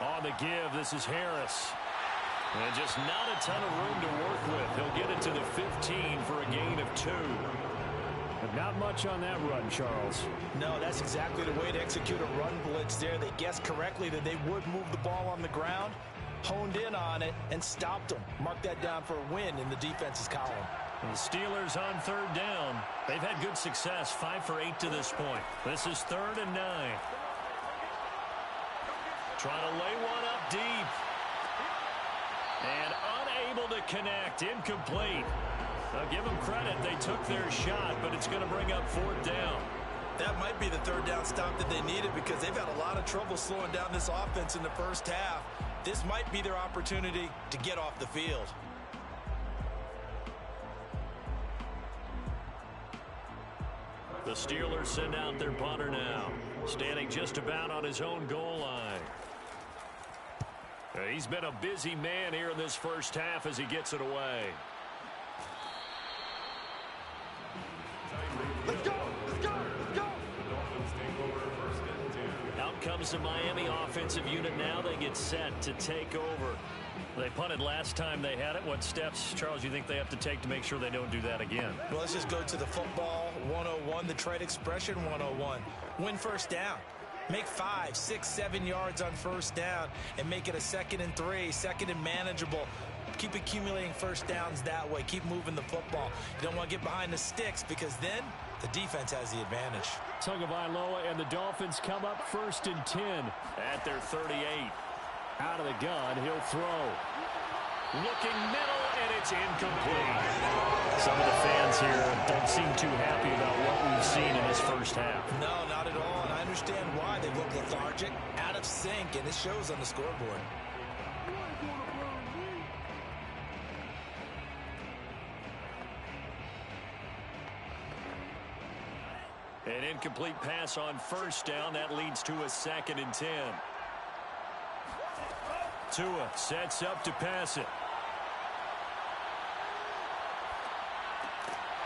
On the give, this is Harris. And just not a ton of room to work with. He'll get it to the 15 for a gain of 2. But not much on that run, Charles. No, that's exactly the way to execute a run blitz there. They guessed correctly that they would move the ball on the ground, honed in on it, and stopped them. Mark that down for a win in the defense's column. And the Steelers on 3rd down. They've had good success, 5 for 8 to this point. This is 3rd and 9. Trying to lay one up deep. And unable to connect. Incomplete. I'll give them credit. They took their shot, but it's going to bring up 4th down. That might be the 3rd down stop that they needed because they've had a lot of trouble slowing down this offense in the first half. This might be their opportunity to get off the field. The Steelers send out their punter now. Standing just about on his own goal line. He's been a busy man here in this first half as he gets it away. Let's go! Let's go! Let's go! The Dolphins take over 1st and 10. Out comes the Miami offensive unit now. They get set to take over. They punt punted last time they had it. What steps, Charles, you think they have to take to make sure they don't do that again? Well, let's just go to the football 101, the trade expression 101. Win first down. Make 5, 6, 7 yards on first down and make it a 2nd and 3, 2nd and manageable. Keep accumulating first downs that way. Keep moving the football. You don't want to get behind the sticks because then the defense has the advantage. Tagovailoa and the Dolphins come up 1st and 10 at their 38. Out of the gun, he'll throw. Looking middle, and it's incomplete. Some of the fans here don't seem too happy about what we've seen in this first half. No, not at all, and I understand why. They look lethargic, out of sync, and it shows on the scoreboard. An incomplete pass on first down. That leads to a 2nd and 10. Tua sets up to pass it.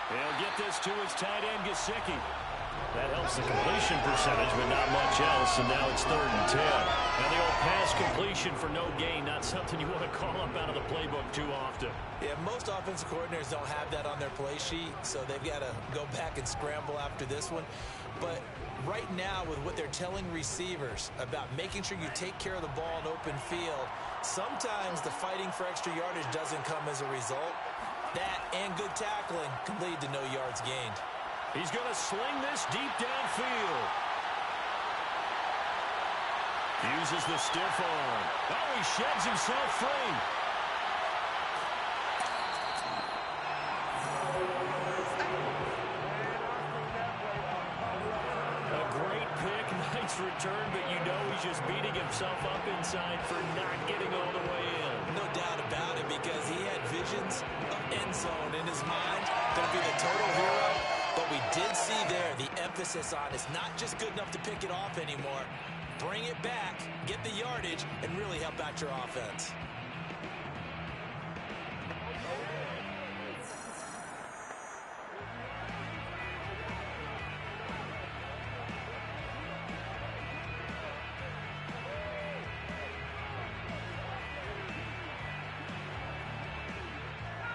He'll get this to his tight end, Gesicki. That helps the completion percentage, but not much else, and now it's 3rd and 10. Now the old pass completion for no gain, not something you want to call up out of the playbook too often. Yeah, most offensive coordinators don't have that on their play sheet, so they've got to go back and scramble after this one. But right now, with what they're telling receivers about making sure you take care of the ball in open field, sometimes the fighting for extra yardage doesn't come as a result. That and good tackling can lead to no yards gained. He's going to sling this deep downfield. Uses the stiff arm. Oh, he sheds himself free. A great pick, nice return, but you know he's just beating himself up inside for not getting all the way in. No doubt about it, because he had visions of end zone in his mind. Going to be the total hero. But we did see there the emphasis on it's not just good enough to pick it off anymore. Bring it back, get the yardage, and really help out your offense.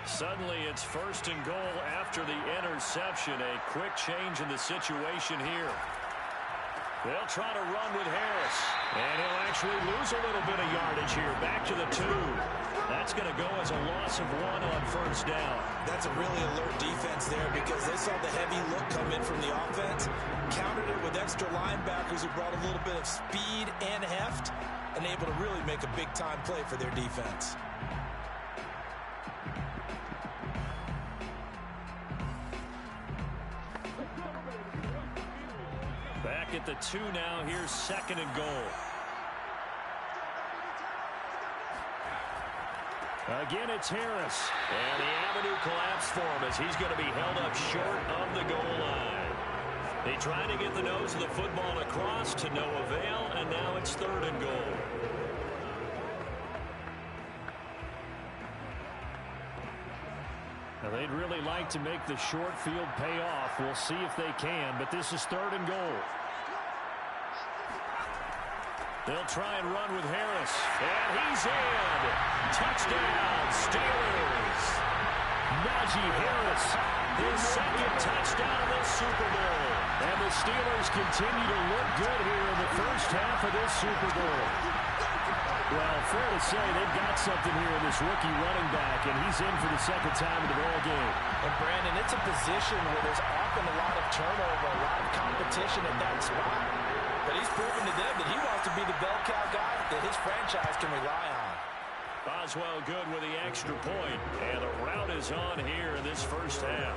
Suddenly, it's 1st and goal after the interception. A quick change in the situation here. They'll try to run with Harris. And he'll actually lose a little bit of yardage here. Back to the 2. That's going to go as a loss of 1 on first down. That's a really alert defense there because they saw the heavy look come in from the offense, countered it with extra linebackers who brought a little bit of speed and heft, and able to really make a big-time play for their defense. Back at the 2 now. Here's 2nd and goal. Again, it's Harris. And the avenue collapsed for him as he's going to be held up short of the goal line. They tried to get the nose of the football across to no avail, and now it's 3rd and goal. Now they'd really like to make the short field pay off. We'll see if they can, but this is 3rd and goal. They'll try and run with Harris. And he's in. Touchdown, Steelers. Najee Harris, his 2nd touchdown of the Super Bowl. And the Steelers continue to look good here in the first half of this Super Bowl. Well, fair to say they've got something here in this rookie running back, and he's in for the 2nd time in the ballgame. And, Brandon, it's a position where there's often a lot of turnover, a lot of competition at that spot. But he's proven to them that he wants to be the bell cow guy that his franchise can rely on. Boswell good with the extra point, and the route is on here in this first half.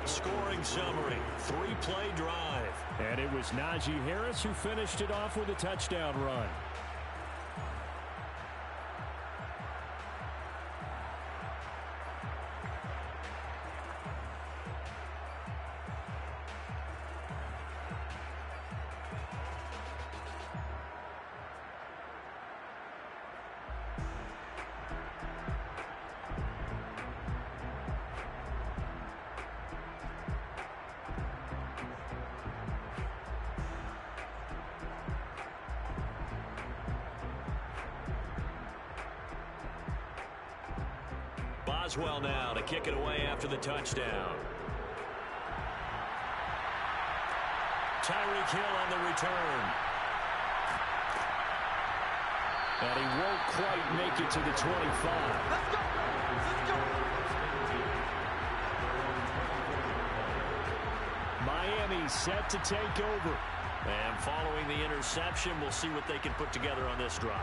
Scoring summary, 3-play drive. And it was Najee Harris who finished it off with a touchdown run. Boswell now to kick it away after the touchdown. Tyreek Hill on the return. And he won't quite make it to the 25. Let's go! Let's go! Miami set to take over. And following the interception, we'll see what they can put together on this drive.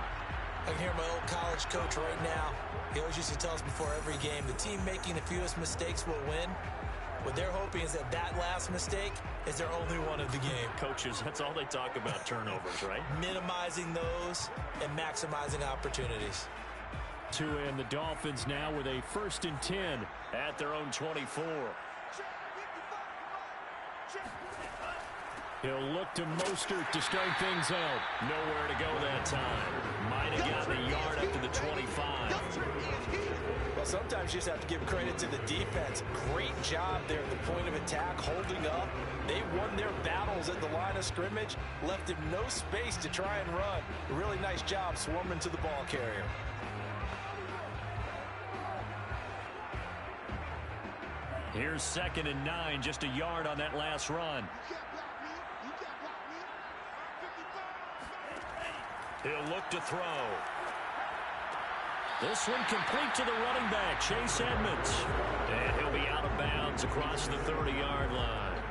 I can hear my old college coach right now. He always used to tell us before every game, the team making the fewest mistakes will win. What they're hoping is that that last mistake is their only one of the game. Coaches, that's all they talk about, turnovers, right? Minimizing those and maximizing opportunities. Tua and the Dolphins now with a 1st and 10 at their own 24. He'll look to Mostert to start things out. Nowhere to go that time. Might have gotten a yard up to the 25. Well, sometimes you just have to give credit to the defense. Great job there at the point of attack, holding up. They won their battles at the line of scrimmage, left him no space to try and run. A really nice job swarming to the ball carrier. Here's 2nd and 9, just a yard on that last run. He'll look to throw. This one complete to the running back, Chase Edmonds. And he'll be out of bounds across the 30-yard line.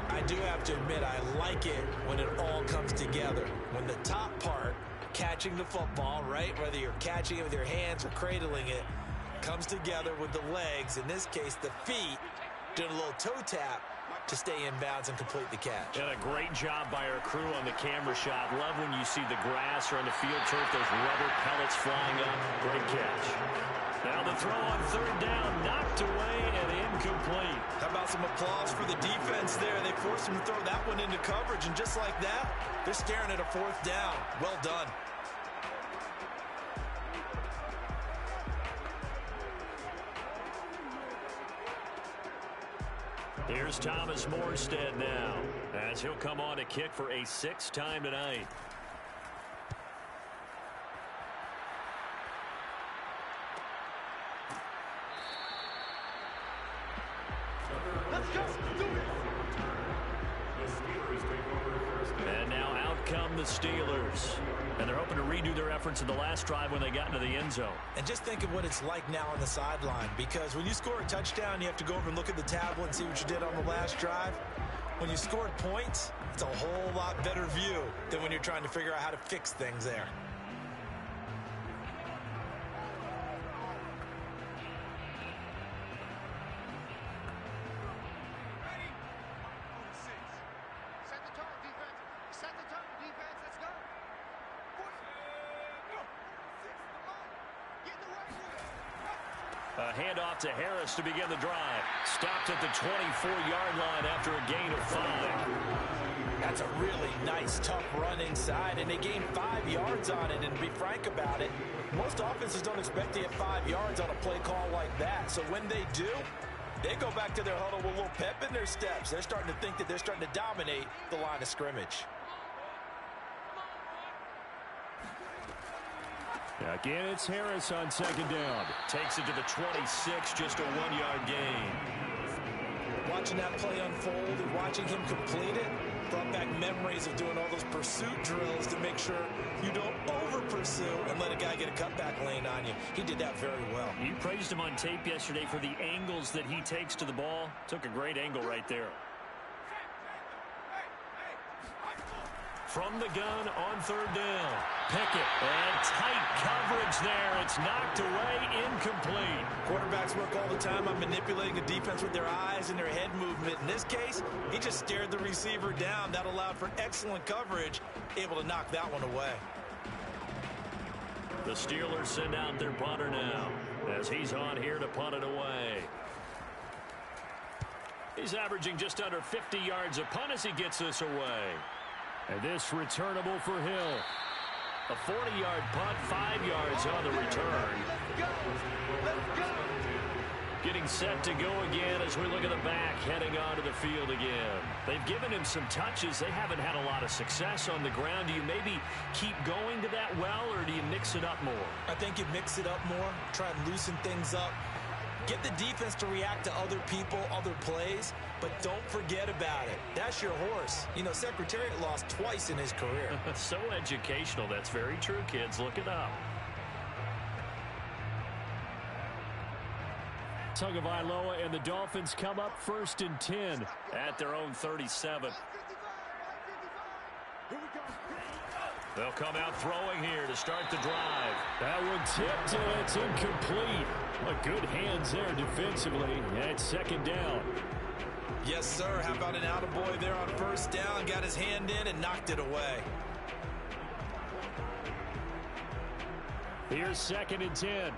I do have to admit, I like it when it all comes together. When the top part, catching the football, right, whether you're catching it with your hands or cradling it, comes together with the legs, in this case the feet, doing a little toe tap to stay in bounds and complete the catch. And a great job by our crew on the camera shot. Love when you see the grass or on the field turf, those rubber pellets flying up. Great catch. Now the throw on 3rd down, knocked away and incomplete. How about some applause for the defense there? They forced him to throw that one into coverage, and just like that, they're staring at a 4th down. Well done. Here's Thomas Morstead now, as he'll come on to kick for a 6th time tonight. Let's go! Do it! The Steelers take over 1st and And now out come the Steelers. And they're hoping to redo their efforts in the last drive when they got into the end zone. And just think of what it's like now on the sideline, because when you score a touchdown, you have to go over and look at the tablet and see what you did on the last drive. When you scored points, it's a whole lot better view than when you're trying to figure out how to fix things there. Set the tone, defense. Set the tone, defense. Let's go. Get the right move. A handoff to Harris to begin the drive. Stopped at the 24-yard line after a gain of 5. That's a really nice, tough run inside, and they gained 5 yards on it. And to be frank about it, most offenses don't expect to get 5 yards on a play call like that. So when they do, they go back to their huddle with a little pep in their steps. They're starting to think that they're starting to dominate the line of scrimmage. Again, it's Harris on 2nd down. Takes it to the 26, just a 1-yard gain. Watching that play unfold and watching him complete it brought back memories of doing all those pursuit drills to make sure you don't over-pursue and let a guy get a cutback lane on you. He did that very well. You praised him on tape yesterday for the angles that he takes to the ball. Took a great angle right there. From the gun on 3rd down. Pickett, and tight coverage there. It's knocked away, incomplete. Quarterbacks work all the time on manipulating the defense with their eyes and their head movement. In this case, he just stared the receiver down. That allowed for excellent coverage, able to knock that one away. The Steelers send out their punter now, as he's on here to punt it away. He's averaging just under 50 yards a punt as he gets this away. And this returnable for Hill. A 40-yard punt, 5 yards on the return. Let's go! Let's go! Getting set to go again as we look at the back heading onto the field again. They've given him some touches. They haven't had a lot of success on the ground. Do you maybe keep going to that well, or do you mix it up more? I think you mix it up more, try and loosen things up. Get the defense to react to other people, other plays, but don't forget about it. That's your horse. You know, Secretariat lost twice in his career. So educational. That's very true, kids. Look it up. Tagovailoa and the Dolphins come up 1st and 10 at their own 37. They'll come out throwing here to start the drive. That one tipped and it's incomplete. Good hands there defensively at 2nd down. Yes, sir. How about an attaboy there on 1st down? Got his hand in and knocked it away. Here's 2nd and 10.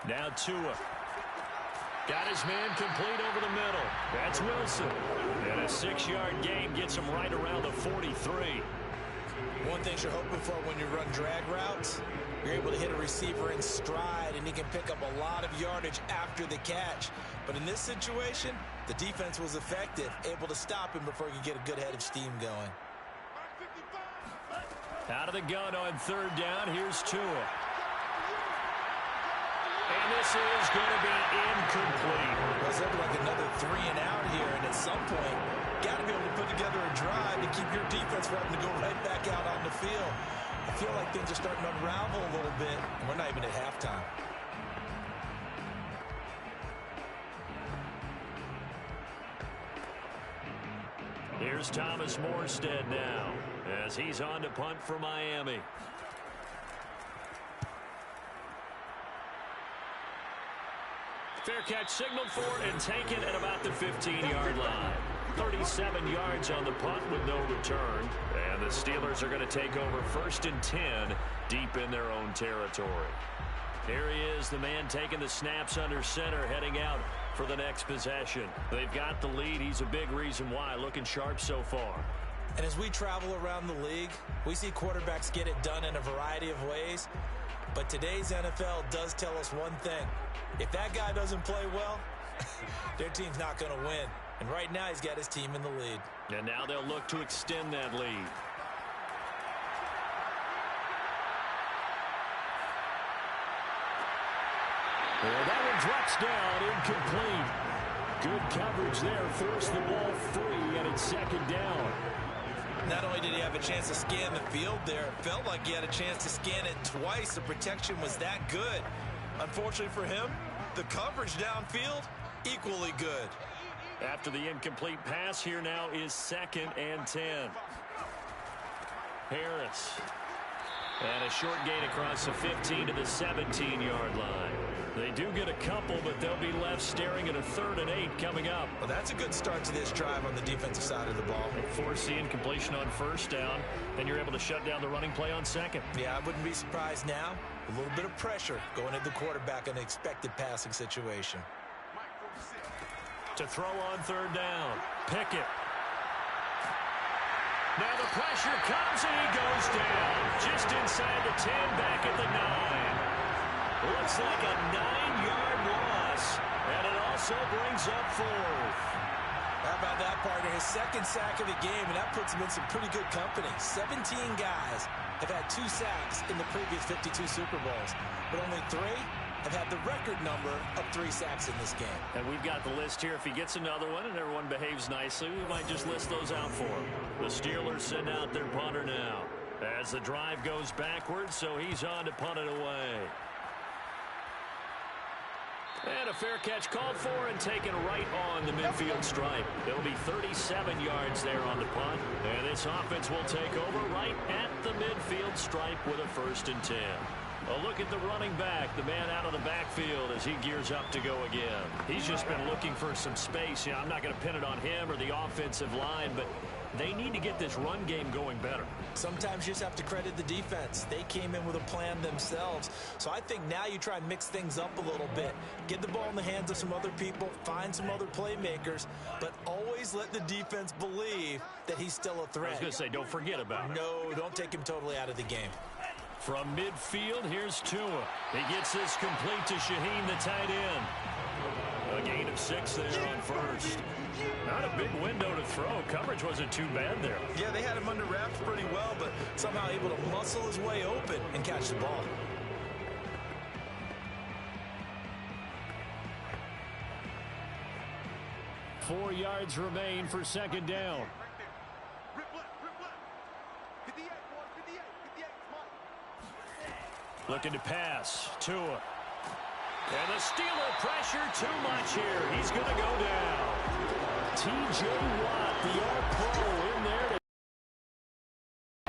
Now Tua. Got his man complete over the middle. That's Wilson. And a 6-yard gain gets him right around the 43. One thing you're hoping for when you run drag routes, you're able to hit a receiver in stride, and he can pick up a lot of yardage after the catch. But in this situation, the defense was effective, able to stop him before he could get a good head of steam going. Out of the gun on 3rd down, here's Tua. And this is going to be incomplete. Well, it's like another 3 and out here, and at some point, got to be able to put together a drive to keep your defense from having to go right back out on the field. I feel like things are starting to unravel a little bit, and we're not even at halftime. Here's Thomas Morstead now as he's on to punt for Miami. Fair catch signaled for and taken at about the 15-yard line. 37 yards on the punt with no return. And the Steelers are going to take over 1st and 10 deep in their own territory. Here he is, the man taking the snaps under center, heading out for the next possession. They've got the lead. He's a big reason why. Looking sharp so far. And as we travel around the league, we see quarterbacks get it done in a variety of ways. But today's NFL does tell us one thing. If that guy doesn't play well, their team's not going to win. And right now, he's got his team in the lead. And now they'll look to extend that lead. Well, that one drops down, incomplete. Good coverage there, forced the ball free, and it's 2nd down. Not only did he have a chance to scan the field there, it felt like he had a chance to scan it twice. The protection was that good. Unfortunately for him, the coverage downfield, equally good. After the incomplete pass, here now is 2nd and 10. Harris. And a short gain across the 15 to the 17-yard line. They do get a couple, but they'll be left staring at a 3rd and 8 coming up. Well, that's a good start to this drive on the defensive side of the ball. Force the incompletion on 1st down, then you're able to shut down the running play on 2nd. Yeah, I wouldn't be surprised now. A little bit of pressure going at the quarterback in an expected passing situation. To throw on 3rd down. Pickett. Now the pressure comes and he goes down. Just inside the 10, back at the 9. Looks like a 9-yard loss. And it also brings up 4th. How about that, partner? His 2nd sack of the game, and that puts him in some pretty good company. 17 guys have had 2 sacks in the previous 52 Super Bowls, but only 3 have had the record number of 3 sacks in this game. And we've got the list here. If he gets another one and everyone behaves nicely, we might just list those out for him. The Steelers send out their punter now as the drive goes backwards, so he's on to punt it away. And a fair catch called for and taken right on the midfield stripe. It'll be 37 yards there on the punt. And this offense will take over right at the midfield stripe with a 1st and 10. A look at the running back, the man out of the backfield as he gears up to go again. He's just been looking for some space. You know, I'm not going to pin it on him or the offensive line, but they need to get this run game going better. Sometimes you just have to credit the defense. They came in with a plan themselves. So I think now you try and mix things up a little bit. Get the ball in the hands of some other people, find some other playmakers, but always let the defense believe that he's still a threat. I was going to say, don't forget about it. No, don't take him totally out of the game. From midfield, here's Tua. He gets this complete to Shaheen, the tight end. A gain of 6 there on first. Not a big window to throw. Coverage wasn't too bad there. Yeah, they had him under wraps pretty well, but somehow able to muscle his way open and catch the ball. Four yards remain for second down. Rip left. 58, boys, 58, 58, smart. Looking to pass. Tua. And the Steeler pressure too much here. He's going to go down. T.J. Watt, the All-Pro, in there.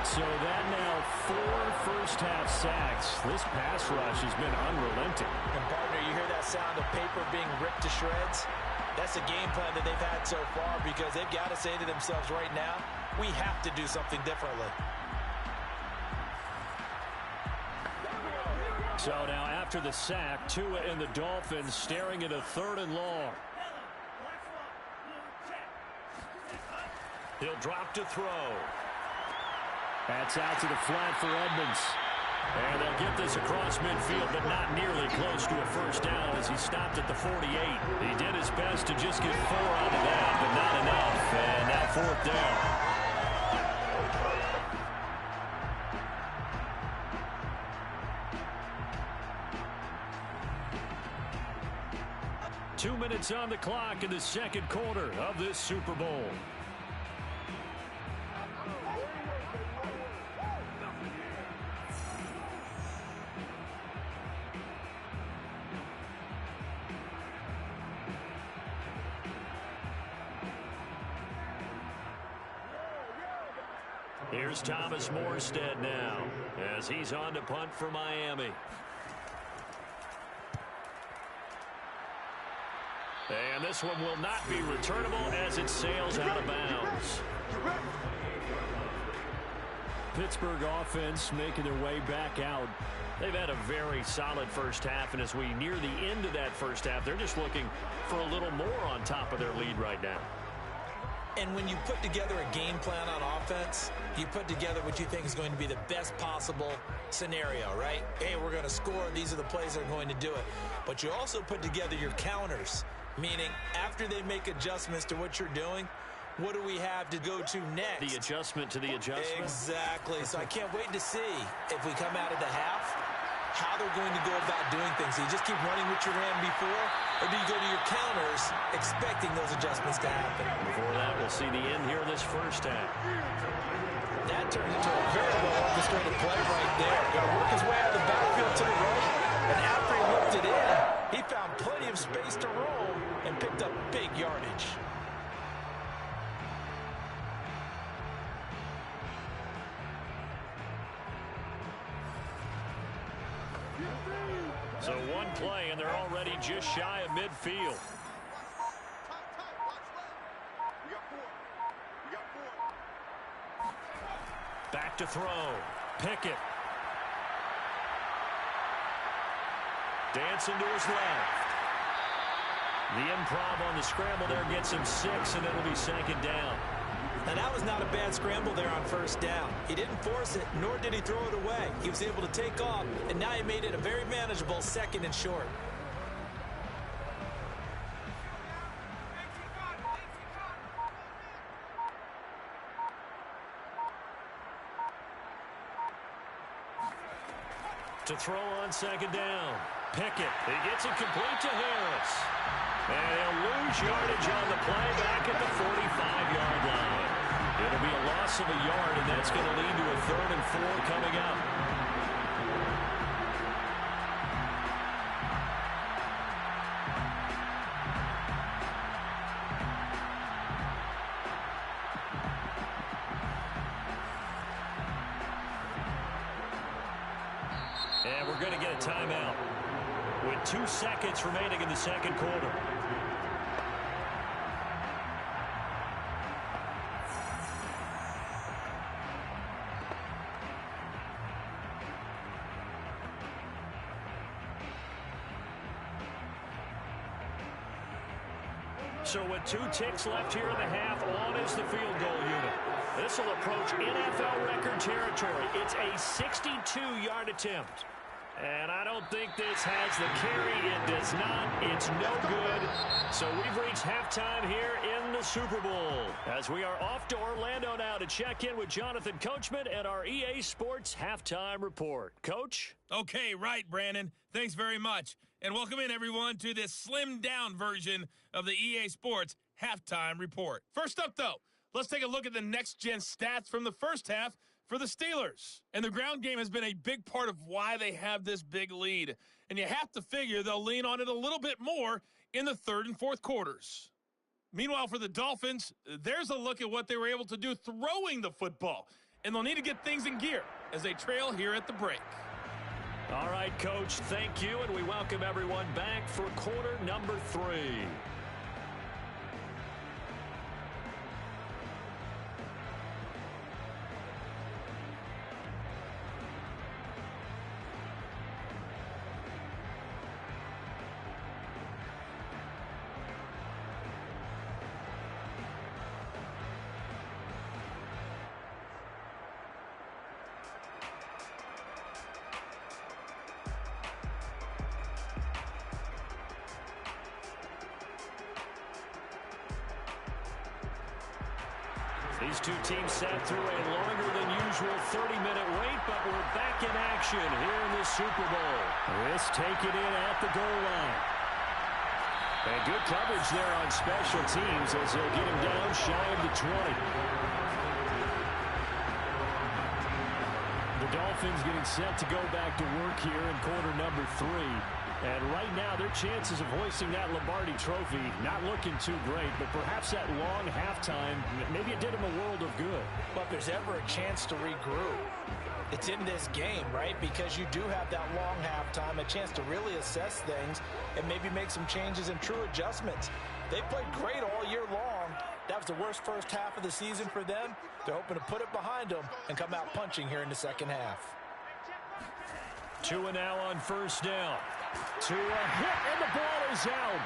So that now 4 first-half sacks. This pass rush has been unrelenting. And, partner, you hear that sound of paper being ripped to shreds? That's the game plan that they've had so far because they've got to say to themselves right now, we have to do something differently. So now after the sack, Tua and the Dolphins staring at a 3rd and long. He'll drop to throw. That's out to the flat for Edmonds. And they'll get this across midfield, but not nearly close to a first down as he stopped at the 48. He did his best to just get 4 out of that, but not enough. And now 4th down. 2 minutes on the clock in the second quarter of this Super Bowl. Here's Thomas Morstead now as he's on to punt for Miami. And this one will not be returnable as it sails out of bounds. Pittsburgh offense making their way back out. They've had a very solid first half, and as we near the end of that first half, they're just looking for a little more on top of their lead right now. And when you put together a game plan on offense, you put together what you think is going to be the best possible scenario, right? Hey, we're going to score. These are the plays that are going to do it. But you also put together your counters, meaning after they make adjustments to what you're doing, what do we have to go to next? The adjustment to the adjustment? Exactly. So I can't wait to see if we come out of the half, how they're going to go about doing things. Do you just keep running what you ran before, or do you go to your counters expecting those adjustments to happen? Before that, we'll see the end here of this first half. That turned into a very well orchestrated play right there. Going to work his way out of the backfield to the right, and after he whipped it in, he found plenty of space to roam and picked up big yardage. So one play, and they're already just shy of midfield. Back to throw. Pickett. Dancing to his left. The improv on the scramble there gets him 6, and it'll be second down. Now, that was not a bad scramble there on first down. He didn't force it, nor did he throw it away. He was able to take off, and now he made it a very manageable 2nd and short. To throw on second down. Pickett. He gets it complete to Harris. And he'll lose yardage on the play back at the 45-yard line. It'll be a loss of a yard, and that's going to lead to a 3rd and 4 coming up. And we're going to get a timeout with 2 seconds remaining in the second quarter. So with 2 ticks left here in the half, on is the field goal unit. This will approach NFL record territory. It's a 62-yard attempt. And I don't think this has the carry. It does not. It's no good. So we've reached halftime here in the Super Bowl. As we are off to Orlando now to check in with Jonathan Coachman and our EA Sports Halftime Report. Coach? Okay, right, Brandon. Thanks very much. And welcome in, everyone, to this slimmed-down version of the EA Sports Halftime Report. First up, though, let's take a look at the next-gen stats from the first half for the Steelers. And the ground game has been a big part of why they have this big lead. And you have to figure they'll lean on it a little bit more in the third and fourth quarters. Meanwhile, for the Dolphins, there's a look at what they were able to do throwing the football. And they'll need to get things in gear as they trail here at the break. All right, Coach, thank you, and we welcome everyone back for quarter number 3. These two teams sat through a longer than usual 30-minute wait, but we're back in action here in the Super Bowl. This taken in at the goal line. And good coverage there on special teams as they'll get him down shy of the 20. The Dolphins getting set to go back to work here in quarter number 3. And right now, their chances of hoisting that Lombardi trophy not looking too great, but perhaps that long halftime, maybe it did them a world of good. But if there's ever a chance to regroup, it's in this game, right? Because you do have that long halftime, a chance to really assess things and maybe make some changes and true adjustments. They played great all year long. That was the worst first half of the season for them. They're hoping to put it behind them and come out punching here in the second half. Tua now on first down. To a hit, and the ball is out.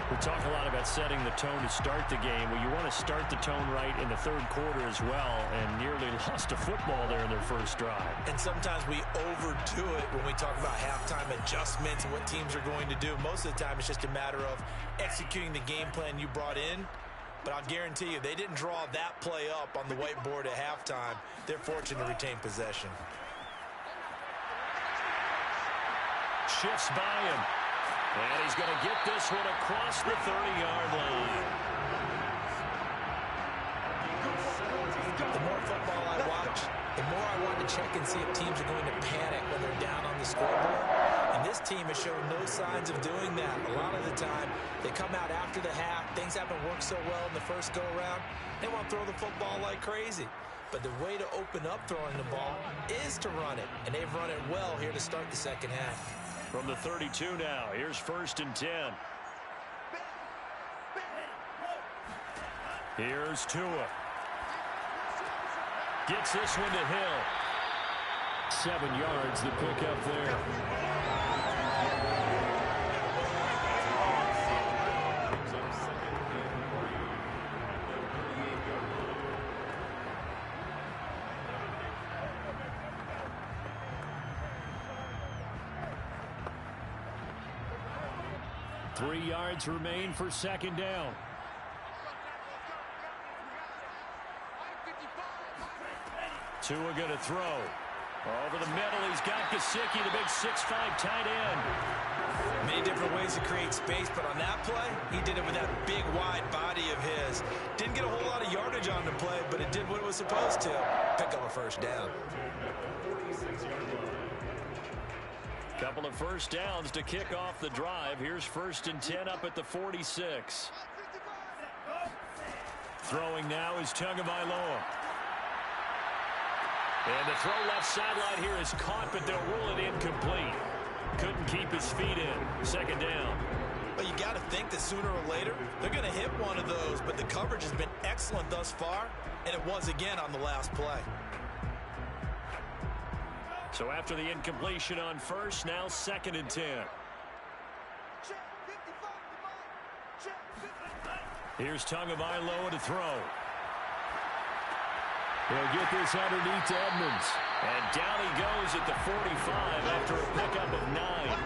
We talk a lot about setting the tone to start the game. Well, you want to start the tone right in the third quarter as well, and nearly lost a football there in their first drive. And sometimes we overdo it when we talk about halftime adjustments and what teams are going to do. Most of the time, it's just a matter of executing the game plan you brought in. But I'll guarantee you, they didn't draw that play up on the whiteboard at halftime. They're fortunate to retain possession. Shifts by him. And he's going to get this one across the 30-yard line. The more football I watch, the more I want to check and see if teams are going to panic when they're down on the scoreboard. And this team has shown no signs of doing that. A lot of the time, they come out after the half. Things haven't worked so well in the first go-around. They want to throw the football like crazy. But the way to open up throwing the ball is to run it. And they've run it well here to start the second half. From the 32 now, here's 1st and 10. Here's Tua. Gets this one to Hill. 7 yards the pick up there. Three yards remain for second down. Tua going to throw. Over the middle, he's got Gesicki, the big 6'5" tight end. Many different ways to create space, but on that play, he did it with that big, wide body of his. Didn't get a whole lot of yardage on the play, but it did what it was supposed to. Pick up a first down. Couple of first downs to kick off the drive. Here's 1st and 10 up at the 46. Throwing now is Tagovailoa. And the throw left sideline here is caught, but they'll rule it incomplete. Couldn't keep his feet in. Second down. But you got to think that sooner or later, they're going to hit one of those. But the coverage has been excellent thus far, and it was again on the last play. So after the incompletion on first, now 2nd and 10. Here's Tagovailoa to throw. He'll get this underneath to Edmonds. And down he goes at the 45 after a pickup of 9.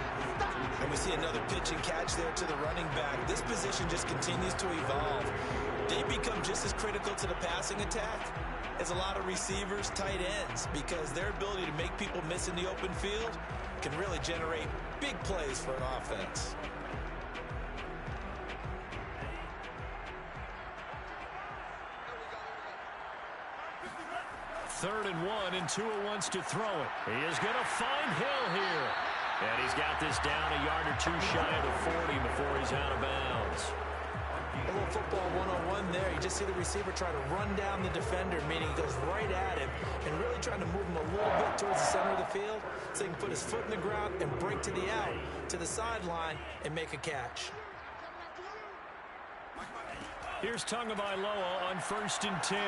And we see another pitch and catch there to the running back. This position just continues to evolve. They become just as critical to the passing attack as a lot of receivers, tight ends, because their ability to make people miss in the open field can really generate big plays for an offense. Third and 1, and Tua wants to throw it. He is going to find Hill here. And he's got this down a yard or two shy of the 40 before he's out of bounds. A little football 101 there. You just see the receiver try to run down the defender, meaning he goes right at him and really trying to move him a little bit towards the center of the field so he can put his foot in the ground and break to the out, to the sideline, and make a catch. Here's Tagovailoa on 1st and 10.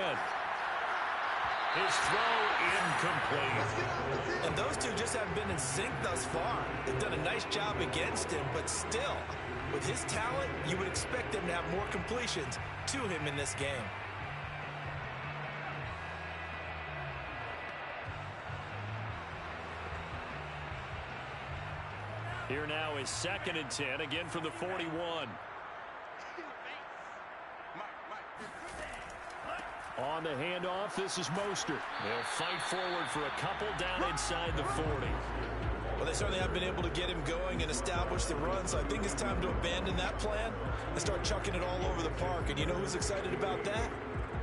His throw incomplete. And those two just haven't been in sync thus far. They've done a nice job against him, but still, with his talent, you would expect them to have more completions to him in this game. Here now is 2nd and 10, again from the 41. On the handoff, this is Mostert. They'll fight forward for a couple down inside the 40. Well, they certainly have been able to get him going and establish the run, so I think it's time to abandon that plan and start chucking it all over the park. And you know who's excited about that?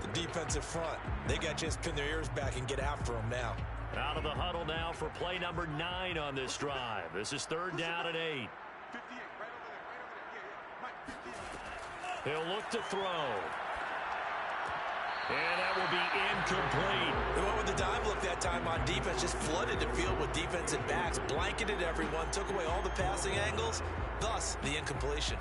The defensive front. They got to just pin their ears back and get after him now. Out of the huddle now for play number 9 on this drive. This is 3rd down and 8. He'll look to throw. And that will be incomplete. They went with the dive look that time on defense, just flooded the field with defensive backs, blanketed everyone, took away all the passing angles, thus the incompletion.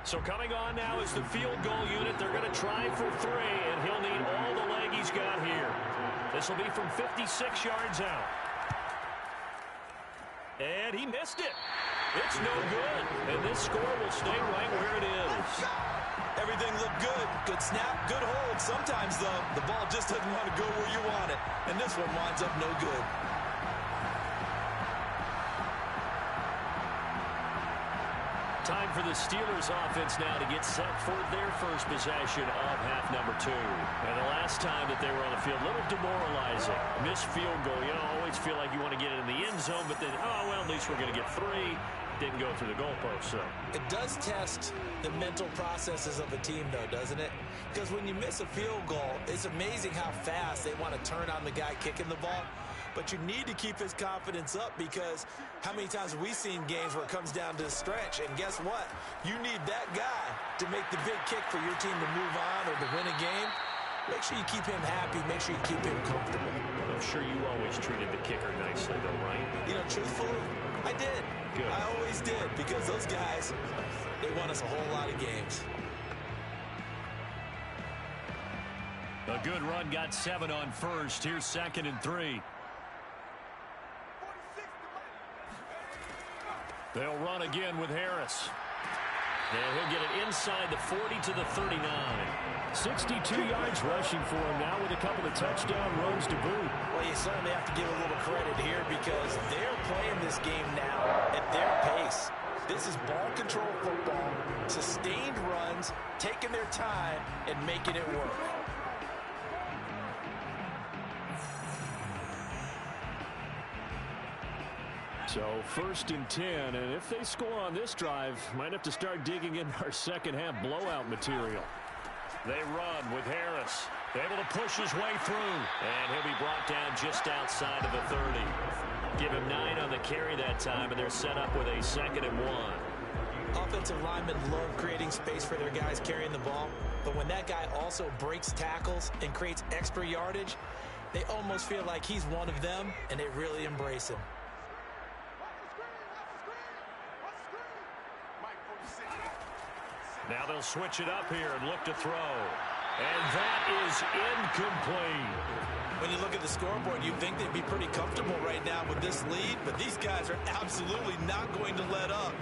So coming on now is the field goal unit. They're going to try for 3, and he'll need all the leg he's got here. This will be from 56 yards out. And he missed it. It's no good, and this score will stay right where it is. Everything looked good. Good snap, good hold. Sometimes, though, the ball just doesn't want to go where you want it, and this one winds up no good. Time for the Steelers offense now to get set for their first possession of half number 2. And the last time that they were on the field, a little demoralizing. Missed field goal. You know, always feel like you want to get it in the end zone, but then, oh, well, at least we're going to get 3. Didn't go through the goalpost, so. It does test the mental processes of a team, though, doesn't it? Because when you miss a field goal, it's amazing how fast they want to turn on the guy kicking the ball. But you need to keep his confidence up, because how many times have we seen games where it comes down to the stretch, and guess what? You need that guy to make the big kick for your team to move on or to win a game. Make sure you keep him happy. Make sure you keep him comfortable. I'm sure you always treated the kicker nicely, though, right? You know, truthfully, I did. Good. I always did, because those guys, they won us a whole lot of games. A good run got 7 on first. Here's 2nd and 3. They'll run again with Harris. And he'll get it inside the 40 to the 39. 62 yards rushing for him now with a couple of touchdown runs to boot. Well, you certainly have to give a little credit here, because they're playing this game now at their pace. This is ball control football, sustained runs, taking their time, and making it work. So 1st and 10, and if they score on this drive, might have to start digging in our second half blowout material. They run with Harris, able to push his way through, and he'll be brought down just outside of the 30. Give him 9 on the carry that time, and they're set up with a 2nd and 1. Offensive linemen love creating space for their guys carrying the ball, but when that guy also breaks tackles and creates extra yardage, they almost feel like he's one of them, and they really embrace him. Now they'll switch it up here and look to throw. And that is incomplete. When you look at the scoreboard, you'd think they'd be pretty comfortable right now with this lead, but these guys are absolutely not going to let up.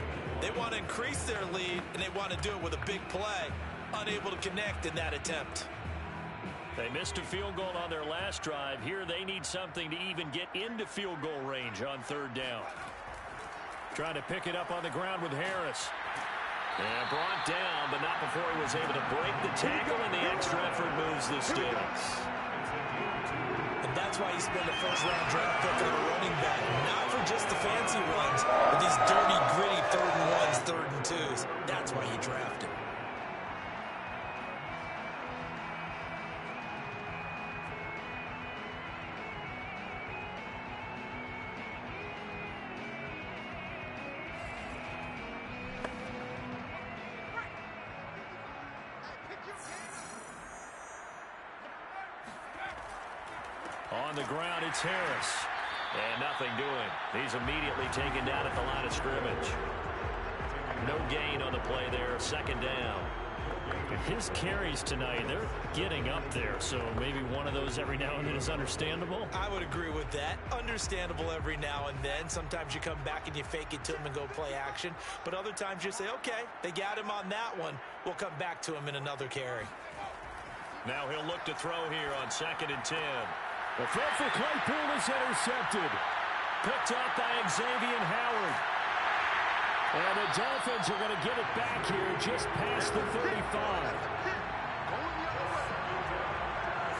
They want to increase their lead, and they want to do it with a big play. Unable to connect in that attempt. They missed a field goal on their last drive. Here they need something to even get into field goal range on third down. Trying to pick it up on the ground with Harris. And brought down, but not before he was able to break the tackle, and the extra effort moves the sticks. And that's why you spend a first-round draft pick on a running back. Not for just the fancy runs, but these dirty, gritty third and ones, third and twos. That's why you draft him. On the ground, it's Harris. And nothing doing. He's immediately taken down at the line of scrimmage. No gain on the play there. Second down. His carries tonight, they're getting up there. So maybe one of those every now and then is understandable. I would agree with that. Understandable every now and then. Sometimes you come back and you fake it to him and go play action. But other times you say, okay, they got him on that one. We'll come back to him in another carry. Now he'll look to throw here on 2nd and 10. The throw for Claypool is intercepted. Picked up by Xavier Howard. And the Dolphins are going to get it back here just past the 35.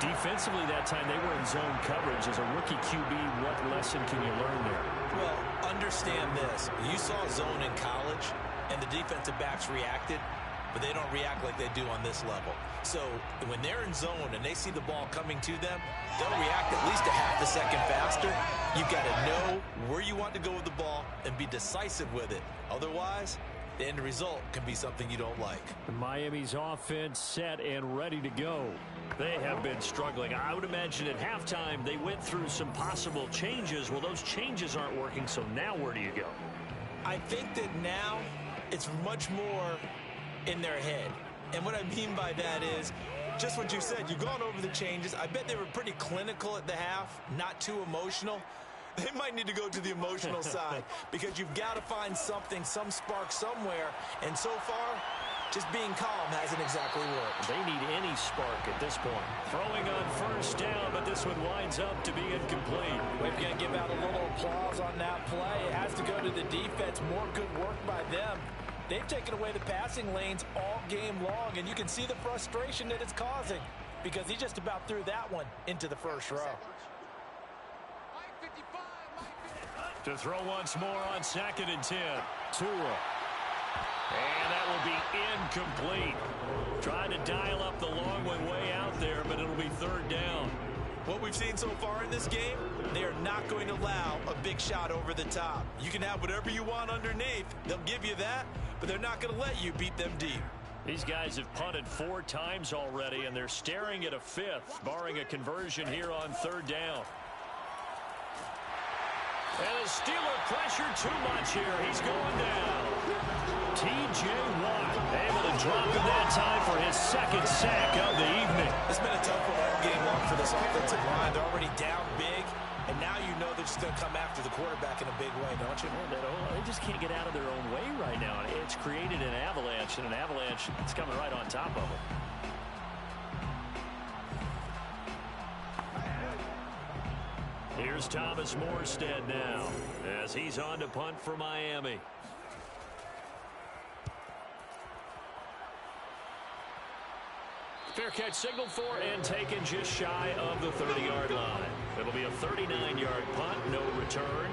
Defensively that time, they were in zone coverage. As a rookie QB, what lesson can you learn there? Well, understand this. You saw zone in college, and the defensive backs reacted, but they don't react like they do on this level. So when they're in zone and they see the ball coming to them, they'll react at least a half a second faster. You've got to know where you want to go with the ball and be decisive with it. Otherwise, the end result can be something you don't like. Miami's offense set and ready to go. They have been struggling. I would imagine at halftime they went through some possible changes. Well, those changes aren't working, so now where do you go? I think that now it's much more in their head. And what I mean by that is just what you said. You've gone over the changes. I bet they were pretty clinical at the half, not too emotional. They might need to go to the emotional side because you've got to find something, some spark somewhere. And so far, just being calm hasn't exactly worked. They need any spark at this point. Throwing on first down, but this one winds up to be incomplete. We're going to give out a little applause on that play. It has to go to the defense. More good work by them. They've taken away the passing lanes all game long, and you can see the frustration that it's causing because he just about threw that one into the first row. To throw once more on 2nd and 10. Tua. And that will be incomplete. Trying to dial up the long one way out there, but it'll be third down. What we've seen so far in this game, they are not going to allow a big shot over the top. You can have whatever you want underneath. They'll give you that, but they're not going to let you beat them deep. These guys have punted 4 times already, and they're staring at a 5th, barring a conversion here on third down. And the Steeler pressure too much here. He's going down. T.J. Watt able to drop in that time for his 2nd sack of the evening. It's been a tough one all game long for this offensive line. They're already down big, and now you know they're just going to come after the quarterback in a big way, don't you? They just can't get out of their own way right now. It's created an avalanche, and an avalanche is coming right on top of them. Here's Thomas Morstead now as he's on to punt for Miami. Fair catch signaled for and taken just shy of the 30-yard line. It'll be a 39-yard punt, no return.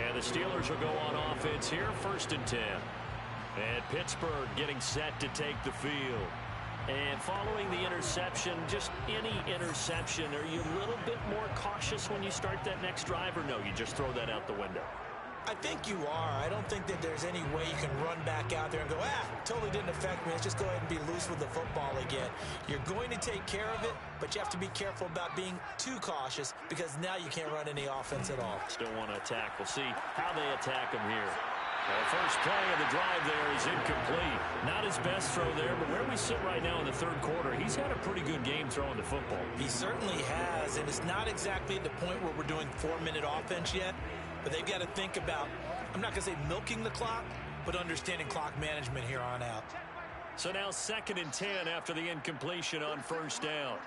And the Steelers will go on offense here, 1st and 10. And Pittsburgh getting set to take the field. And following the interception, just any interception, are you a little bit more cautious when you start that next drive, or no, you just throw that out the window? I think you are. I don't think that there's any way you can run back out there and go, totally didn't affect me. Let's just go ahead and be loose with the football again. You're going to take care of it, but you have to be careful about being too cautious because now you can't run any offense at all. Still want to attack. We'll see how they attack them here. The first play of the drive there is incomplete. Not his best throw there, but where we sit right now in the third quarter, he's had a pretty good game throwing the football. He certainly has, and it's not exactly at the point where we're doing 4-minute offense yet, but they've got to think about, I'm not going to say milking the clock, but understanding clock management here on out. So now 2nd and 10 after the incompletion on first down.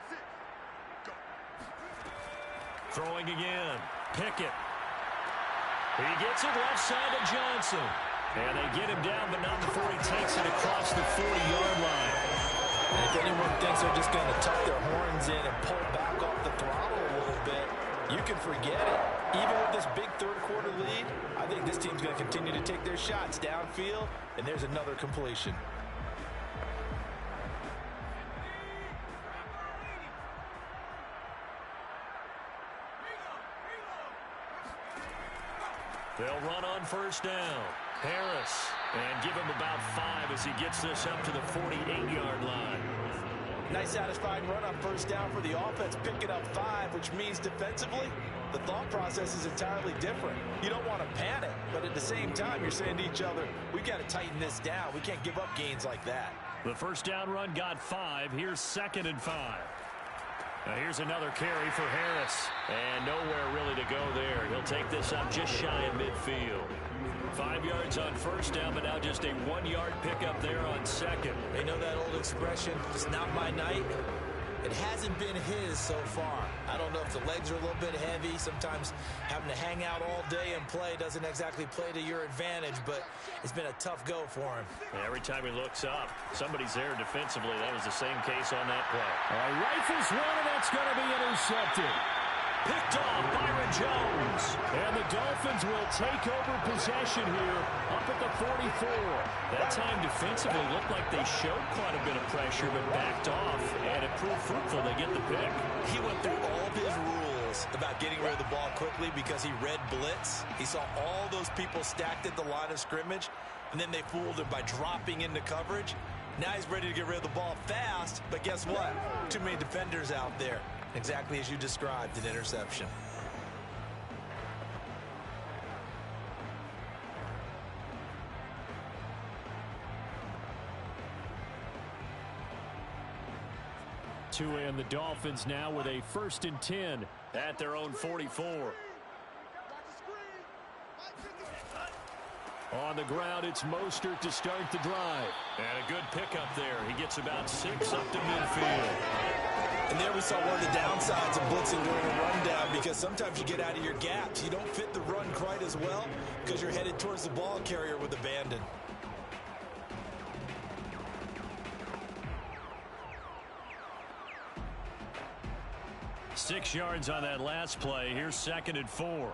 Throwing again. Pickett. He gets it left side to Johnson. And they get him down, but not before he takes it across the 40-yard line. And if anyone thinks they're just going to tuck their horns in and pull back off the throttle a little bit, you can forget it. Even with this big third-quarter lead, I think this team's going to continue to take their shots downfield, and there's another completion. They'll run on first down. Harris. And give him about 5 as he gets this up to the 48-yard line. Nice satisfying run on first down for the offense, picking up 5, which means defensively, the thought process is entirely different. You don't want to panic, but at the same time, you're saying to each other, we've got to tighten this down. We can't give up gains like that. The first down run got 5. Here's 2nd and 5. Now here's another carry for Harris. And nowhere really to go there. He'll take this up just shy of midfield. 5 yards on first down, but now just a 1-yard pickup there on 2nd. They know that old expression, it's not my night. It hasn't been his so far. I don't know if the legs are a little bit heavy. Sometimes having to hang out all day and play doesn't exactly play to your advantage, but it's been a tough go for him. Every time he looks up, somebody's there defensively. That was the same case on that play. Rifles one, and that's going to be intercepted. Picked off Byron Jones. And the Dolphins will take over possession here up at the 44. That time defensively looked like they showed quite a bit of pressure but backed off, and it proved fruitful. They get the pick. He went through all of his rules about getting rid of the ball quickly because he read blitz. He saw all those people stacked at the line of scrimmage, and then they fooled him by dropping into coverage. Now he's ready to get rid of the ball fast, but guess what? Too many defenders out there. Exactly as you described, an interception. And the Dolphins now with a 1st and 10 at their own 44. On the ground, it's Mostert to start the drive. And a good pickup there. He gets about 6 up to midfield. And there we saw one of the downsides of blitzing during a rundown, because sometimes you get out of your gaps. You don't fit the run quite as well because you're headed towards the ball carrier with abandon. Six yards on that last play. Here's 2nd and 4.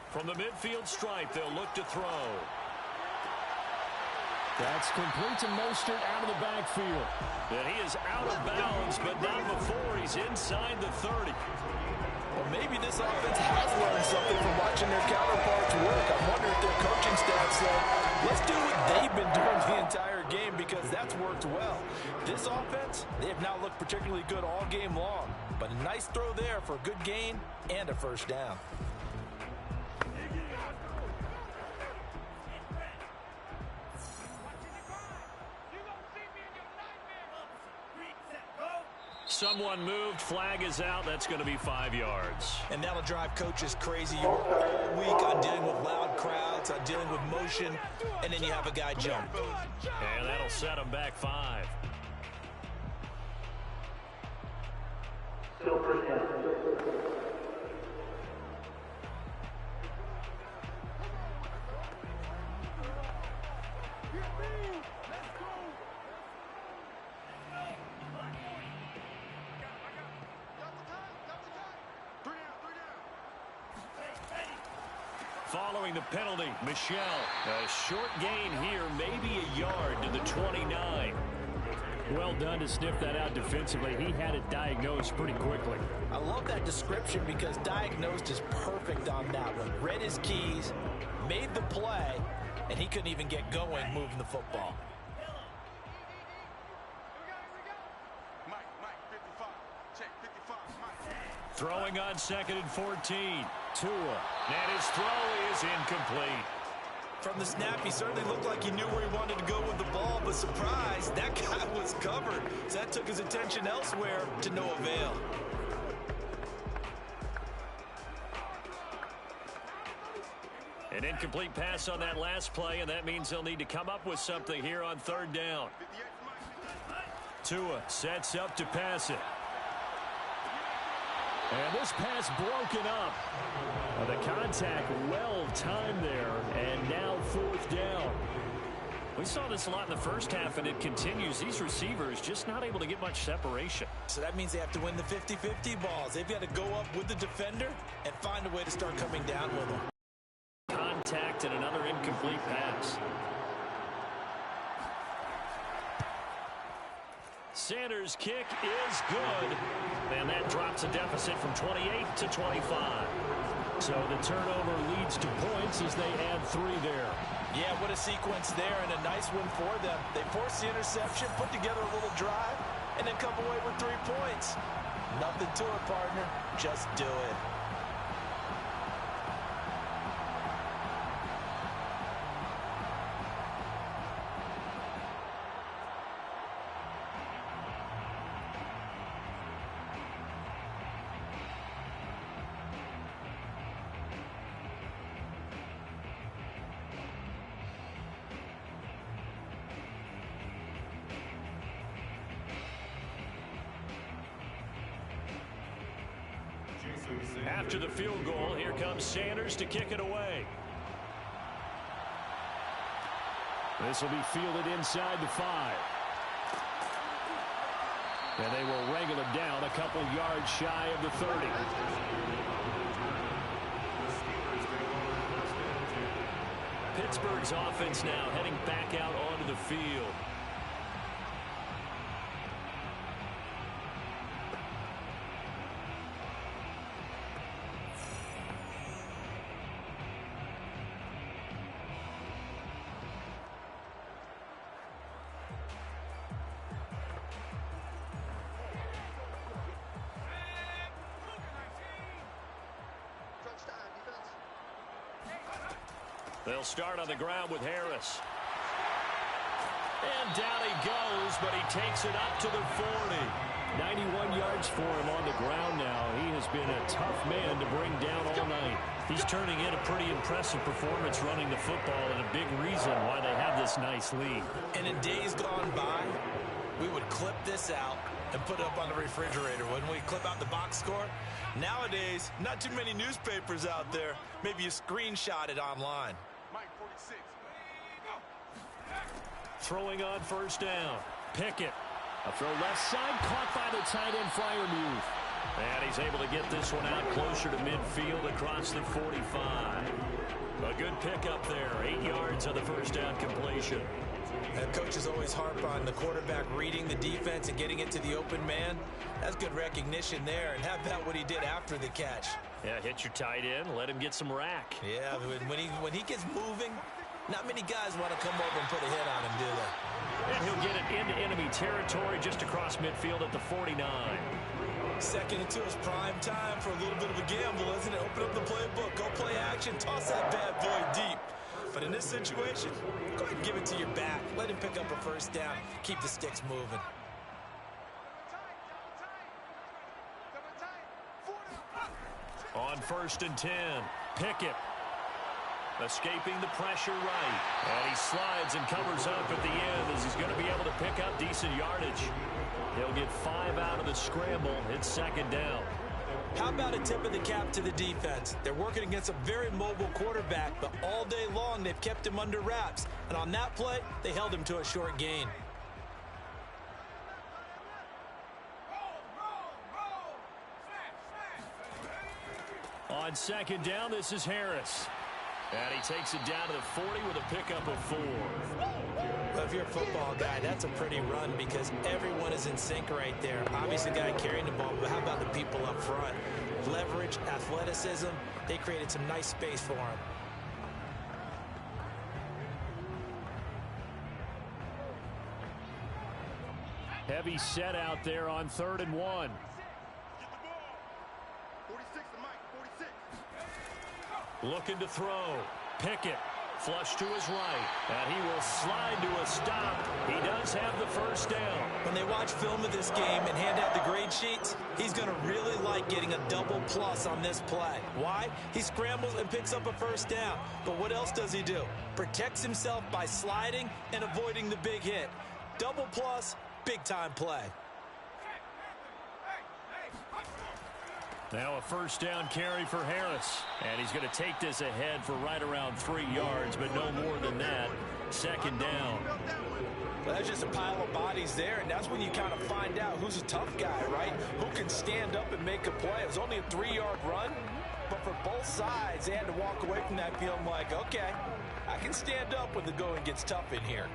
From the midfield stripe, they'll look to throw. That's complete to Mostert out of the backfield. And he is out of bounds, but not before he's inside the 30. Well, maybe this offense has learned something from watching their counterparts work. I'm wondering if their coaching staff said, let's do what they've been doing the entire game, because that's worked well. This offense, they have not looked particularly good all game long, but a nice throw there for a good gain and a first down. Someone moved, flag is out. That's going to be 5 yards. And that'll drive coaches crazy. You work all week on dealing with loud crowds, on dealing with motion, and then you have a guy jump. And that'll set him back 5. Still first down. Following the penalty, Michel. A short gain here, maybe a yard to the 29. Well done to sniff that out defensively. He had it diagnosed pretty quickly. I love that description because diagnosed is perfect on that one. Read his keys, made the play, and he couldn't even get going moving the football. Mike, 55. Check 55, Mike. Throwing on 2nd and 14. Tua. And his throw is incomplete. From the snap, he certainly looked like he knew where he wanted to go with the ball, but surprise, that guy was covered. So that took his attention elsewhere to no avail. An incomplete pass on that last play, and that means they'll need to come up with something here on 3rd down. Tua sets up to pass it. And this pass broken up. The contact well timed there, and now 4th down. We saw this a lot in the first half, and it continues. These receivers just not able to get much separation. So that means they have to win the 50-50 balls. They've got to go up with the defender and find a way to start coming down with them. Contact and another incomplete pass. Sanders' kick is good. And that drops a deficit from 28 to 25. So the turnover leads to points as they add 3 there. Yeah, what a sequence there, and a nice win for them. They forced the interception, put together a little drive, and then come away with 3 points. Nothing to it, partner. Just do it. After the field goal, here comes Sanders to kick it away. This will be fielded inside the 5. And they will wrangle it down a couple yards shy of the 30. Pittsburgh's offense now heading back out onto the field. They'll start on the ground with Harris. And down he goes, but he takes it up to the 40. 91 yards for him on the ground now. He has been a tough man to bring down all night. He's turning in a pretty impressive performance running the football, and a big reason why they have this nice lead. And in days gone by, we would clip this out and put it up on the refrigerator, wouldn't we? Clip out the box score. Nowadays, not too many newspapers out there. Maybe you screenshot it online. Throwing on 1st down. Pickett. A throw left side, caught by the tight end Freiermuth. And he's able to get this one out closer to midfield across the 45. A good pickup there. 8 yards on the 1st down completion. And coaches always harp on the quarterback reading the defense and getting it to the open man. That's good recognition there. And how about what he did after the catch? Yeah, hit your tight end, let him get some rack. Yeah, when he gets moving, not many guys want to come over and put a hit on him, do they? And he'll get it into enemy territory just across midfield at the 49. 2nd and 2 is prime time for a little bit of a gamble, isn't it? Open up the playbook, go play action, toss that bad boy deep. But in this situation, go ahead and give it to your back. Let him pick up a 1st down. Keep the sticks moving. On 1st and 10, Pickett escaping the pressure right. And he slides and covers up at the end as he's going to be able to pick up decent yardage. He'll get 5 out of the scramble. It's 2nd down. How about a tip of the cap to the defense? They're working against a very mobile quarterback, but all day long they've kept him under wraps. And on that play, they held him to a short gain. On 2nd down, this is Harris. And he takes it down to the 40 with a pickup of 4. Well, if you're a football guy, that's a pretty run because everyone is in sync right there. Obviously, the guy carrying the ball, but how about the people up front? Leverage, athleticism, they created some nice space for him. Heavy set out there on 3rd and 1. Looking to throw. Pickett. Flush to his right, and he will slide to a stop. He does have the first down. When they watch film of this game and hand out the grade sheets, he's going to really like getting a double plus on this play. Why? He scrambles and picks up a first down. But what else does he do? Protects himself by sliding and avoiding the big hit. Double plus, big-time play. Now a first down carry for Harris. And he's going to take this ahead for right around 3 yards, but no more than that. Second down. Well, that's just a pile of bodies there, and that's when you kind of find out who's a tough guy, right? Who can stand up and make a play. It was only a 3-yard run, but for both sides, they had to walk away from that feeling like, okay, I can stand up when the going gets tough in here.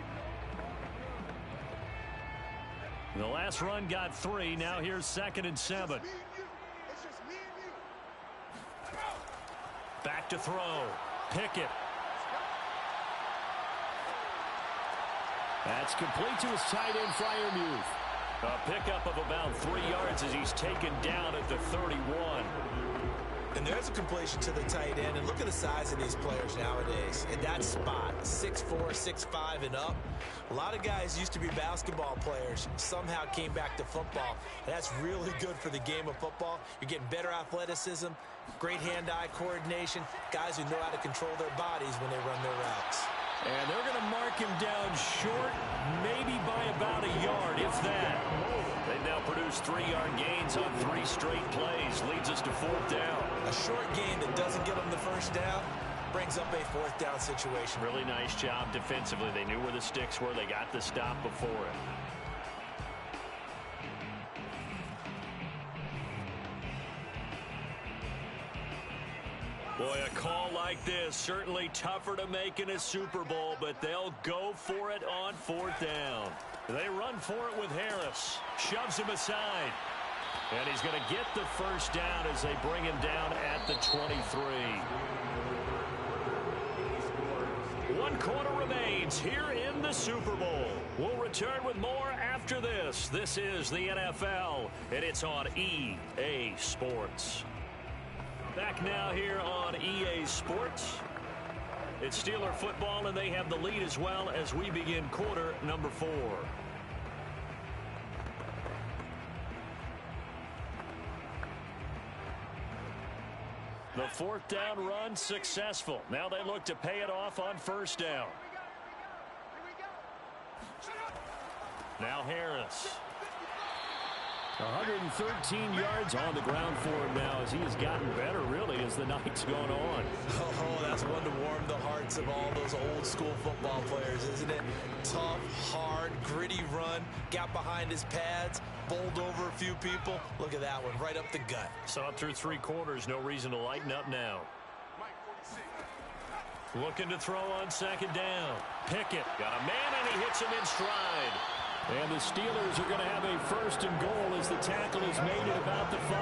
The last run got 3. Now here's 2nd and 7. Back to throw. Pickett. That's complete to his tight end, Freiermuth. A pickup of about 3 yards as he's taken down at the 31. And there's a completion to the tight end. And look at the size of these players nowadays. In that spot, 6'4", 6'5", and up. A lot of guys used to be basketball players, somehow came back to football. And that's really good for the game of football. You're getting better athleticism, great hand-eye coordination, guys who know how to control their bodies when they run their routes. And they're going to mark him down short, maybe by about a yard, if that. They've now produced 3-yard gains on 3 straight plays. Leads us to 4th down. A short gain that doesn't get them the first down brings up a 4th down situation. Really nice job defensively. They knew where the sticks were. They got the stop before it. Boy, a call like this, certainly tougher to make in a Super Bowl, but they'll go for it on 4th down. They run for it with Harris. Shoves him aside. And he's going to get the first down as they bring him down at the 23. 1 quarter remains here in the Super Bowl. We'll return with more after this. This is the NFL, and it's on EA Sports. Back now here on EA Sports. It's Steeler football, and they have the lead as well as we begin quarter number 4. The 4th down run successful. Now they look to pay it off on 1st down. Now Harris. 113 yards on the ground for him now as he has gotten better, really, as the night's gone on. Oh, that's one to warm the hearts of all those old-school football players, isn't it? Tough, hard, gritty run, got behind his pads, bowled over a few people. Look at that one, right up the gut. Saw it through 3 quarters, no reason to lighten up now. Looking to throw on 2nd down. Pickett got a man, and he hits him in stride. And the Steelers are going to have a 1st and goal as the tackle is made at about the 5.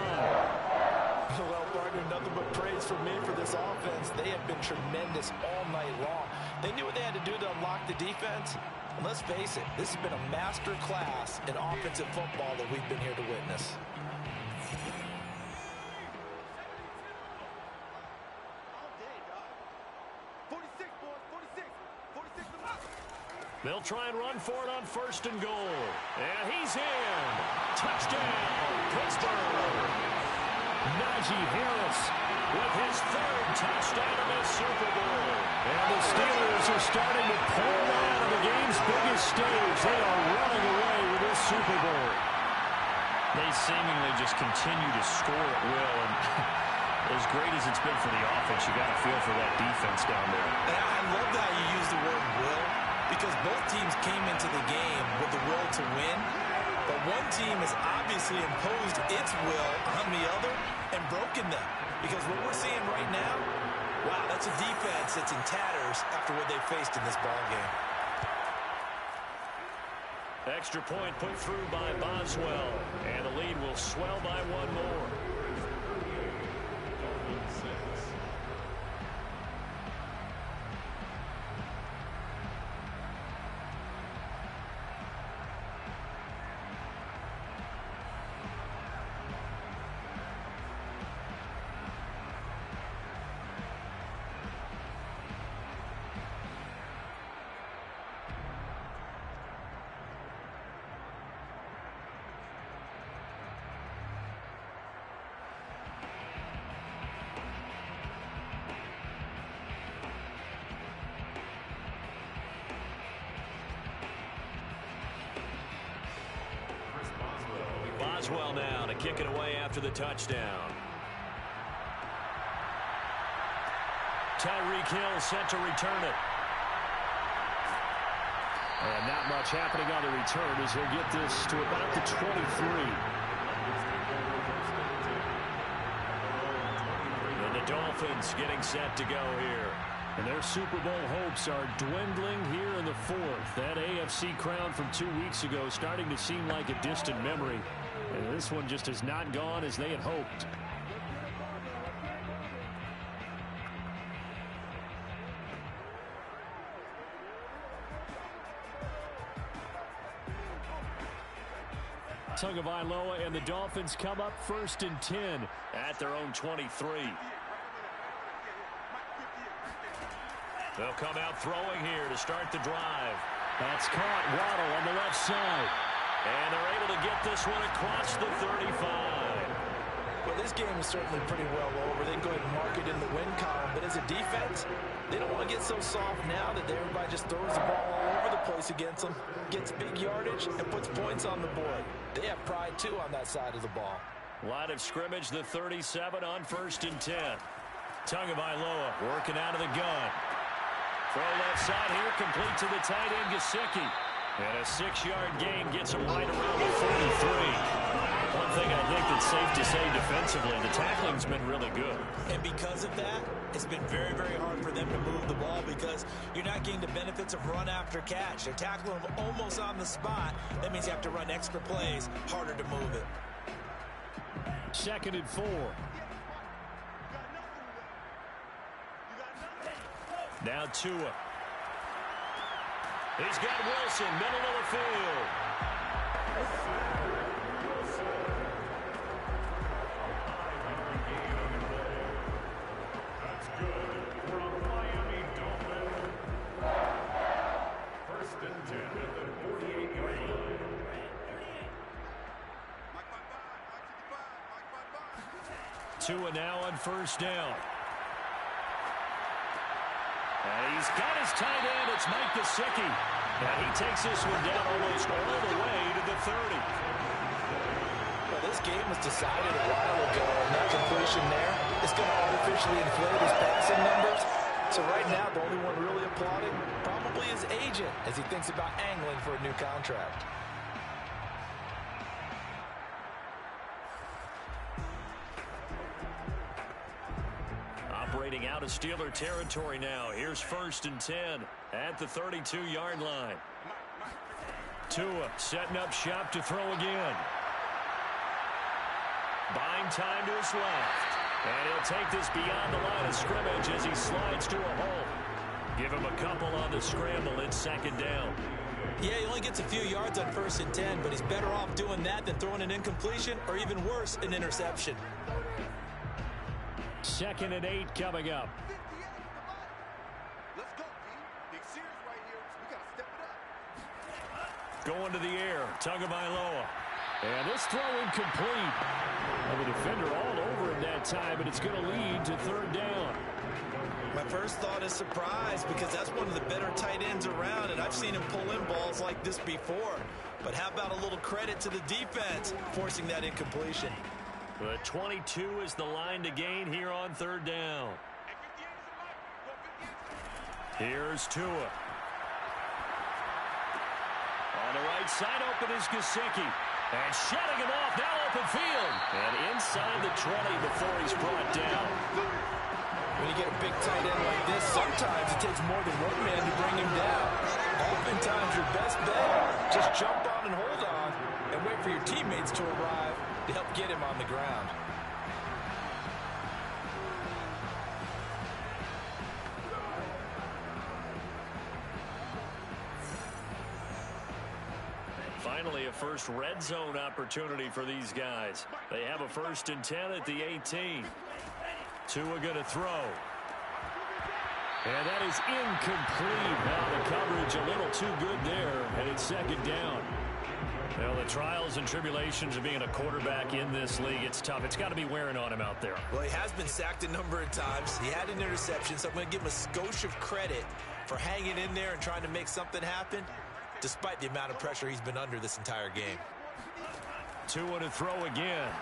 Well, partner, nothing but praise from me for this offense. They have been tremendous all night long. They knew what they had to do to unlock the defense. And let's face it, this has been a master class in offensive football that we've been here to witness. They'll try and run for it on 1st and goal. And he's in. Touchdown, Pittsburgh. Najee Harris with his 3rd touchdown of the Super Bowl. And the Steelers are starting to pull out of the game's biggest stage. They are running away with this Super Bowl. They seemingly just continue to score at will. And as great as it's been for the offense, you got to feel for that defense down there. And I love how you use the word will, because both teams came into the game with the will to win, but one team has obviously imposed its will on the other and broken them. Because what we're seeing right now, wow, that's a defense that's in tatters after what they faced in this ballgame. Extra point put through by Boswell, and the lead will swell by 1 more. Boswell now to kick it away after the touchdown. Tyreek Hill set to return it. And not much happening on the return as he'll get this to about the 23. And the Dolphins getting set to go here. And their Super Bowl hopes are dwindling here in the fourth. That AFC crown from 2 weeks ago starting to seem like a distant memory. And this one just has not gone as they had hoped. Tagovailoa and the Dolphins come up 1st and 10 at their own 23. They'll come out throwing here to start the drive. That's caught. Waddle on the left side. And they're able to get this one across the 35. Well, this game is certainly pretty well over. They can go ahead and mark it in the win column. But as a defense, they don't want to get so soft now that everybody just throws the ball all over the place against them, gets big yardage, and puts points on the board. They have pride, too, on that side of the ball. Line of scrimmage, the 37 on 1st and 10. Tagovailoa working out of the gun. Throw left side here, complete to the tight end, Gesicki. And a 6-yard gain gets him right around the 43. One thing I think that's safe to say defensively, the tackling's been really good. And because of that, it's been very, very hard for them to move the ball because you're not getting the benefits of run after catch. They're tackling them almost on the spot. That means you have to run extra plays, harder to move it. 2nd and 4. Now Tua. He's got Wilson, middle of the field. That's good for a Miami Dolphin. 1st and 10 at the 48-yard line. Tua now on 1st down. And he's got his tight end. It's Mike Gesicki. And he takes this one down almost all the way to the 30. Well, this game was decided a while ago, and that completion there is going to artificially inflate his passing numbers. So right now, the only one really applauding probably his agent as he thinks about angling for a new contract. Operating out of Steeler territory now. Here's 1st and 10 at the 32-yard line. Tua setting up shop to throw again. Buying time to his left. And he'll take this beyond the line of scrimmage as he slides to a hole. Give him a couple on the scramble. It's 2nd down. Yeah, he only gets a few yards on 1st and 10, but he's better off doing that than throwing an incompletion or even worse, an interception. 2nd and 8 coming up. Let's go, D. Big series right here. We got to step it up. Going to the air. Tagovailoa. And this throw incomplete. And the defender all over him that time, but it's going to lead to 3rd down. My first thought is surprise because that's one of the better tight ends around, and I've seen him pull in balls like this before. But how about a little credit to the defense forcing that incompletion? The 22 is the line to gain here on 3rd down. Here's Tua. On the right side, open is Gesicki. And shutting him off, now open field. And inside the 20 before he's brought down. When you get a big tight end like this, sometimes it takes more than one man to bring him down. Oftentimes, your best bet, just jump on and hold on and wait for your teammates to arrive to help get him on the ground. Finally, a first red zone opportunity for these guys. They have a 1st and 10 at the 18. Tua going to throw. And that is incomplete. Now the coverage a little too good there, and it's 2nd down. Well, the trials and tribulations of being a quarterback in this league, it's tough. It's got to be wearing on him out there. Well, he has been sacked a number of times. He had an interception, so I'm going to give him a skosh of credit for hanging in there and trying to make something happen, despite the amount of pressure he's been under this entire game. Tua to throw again.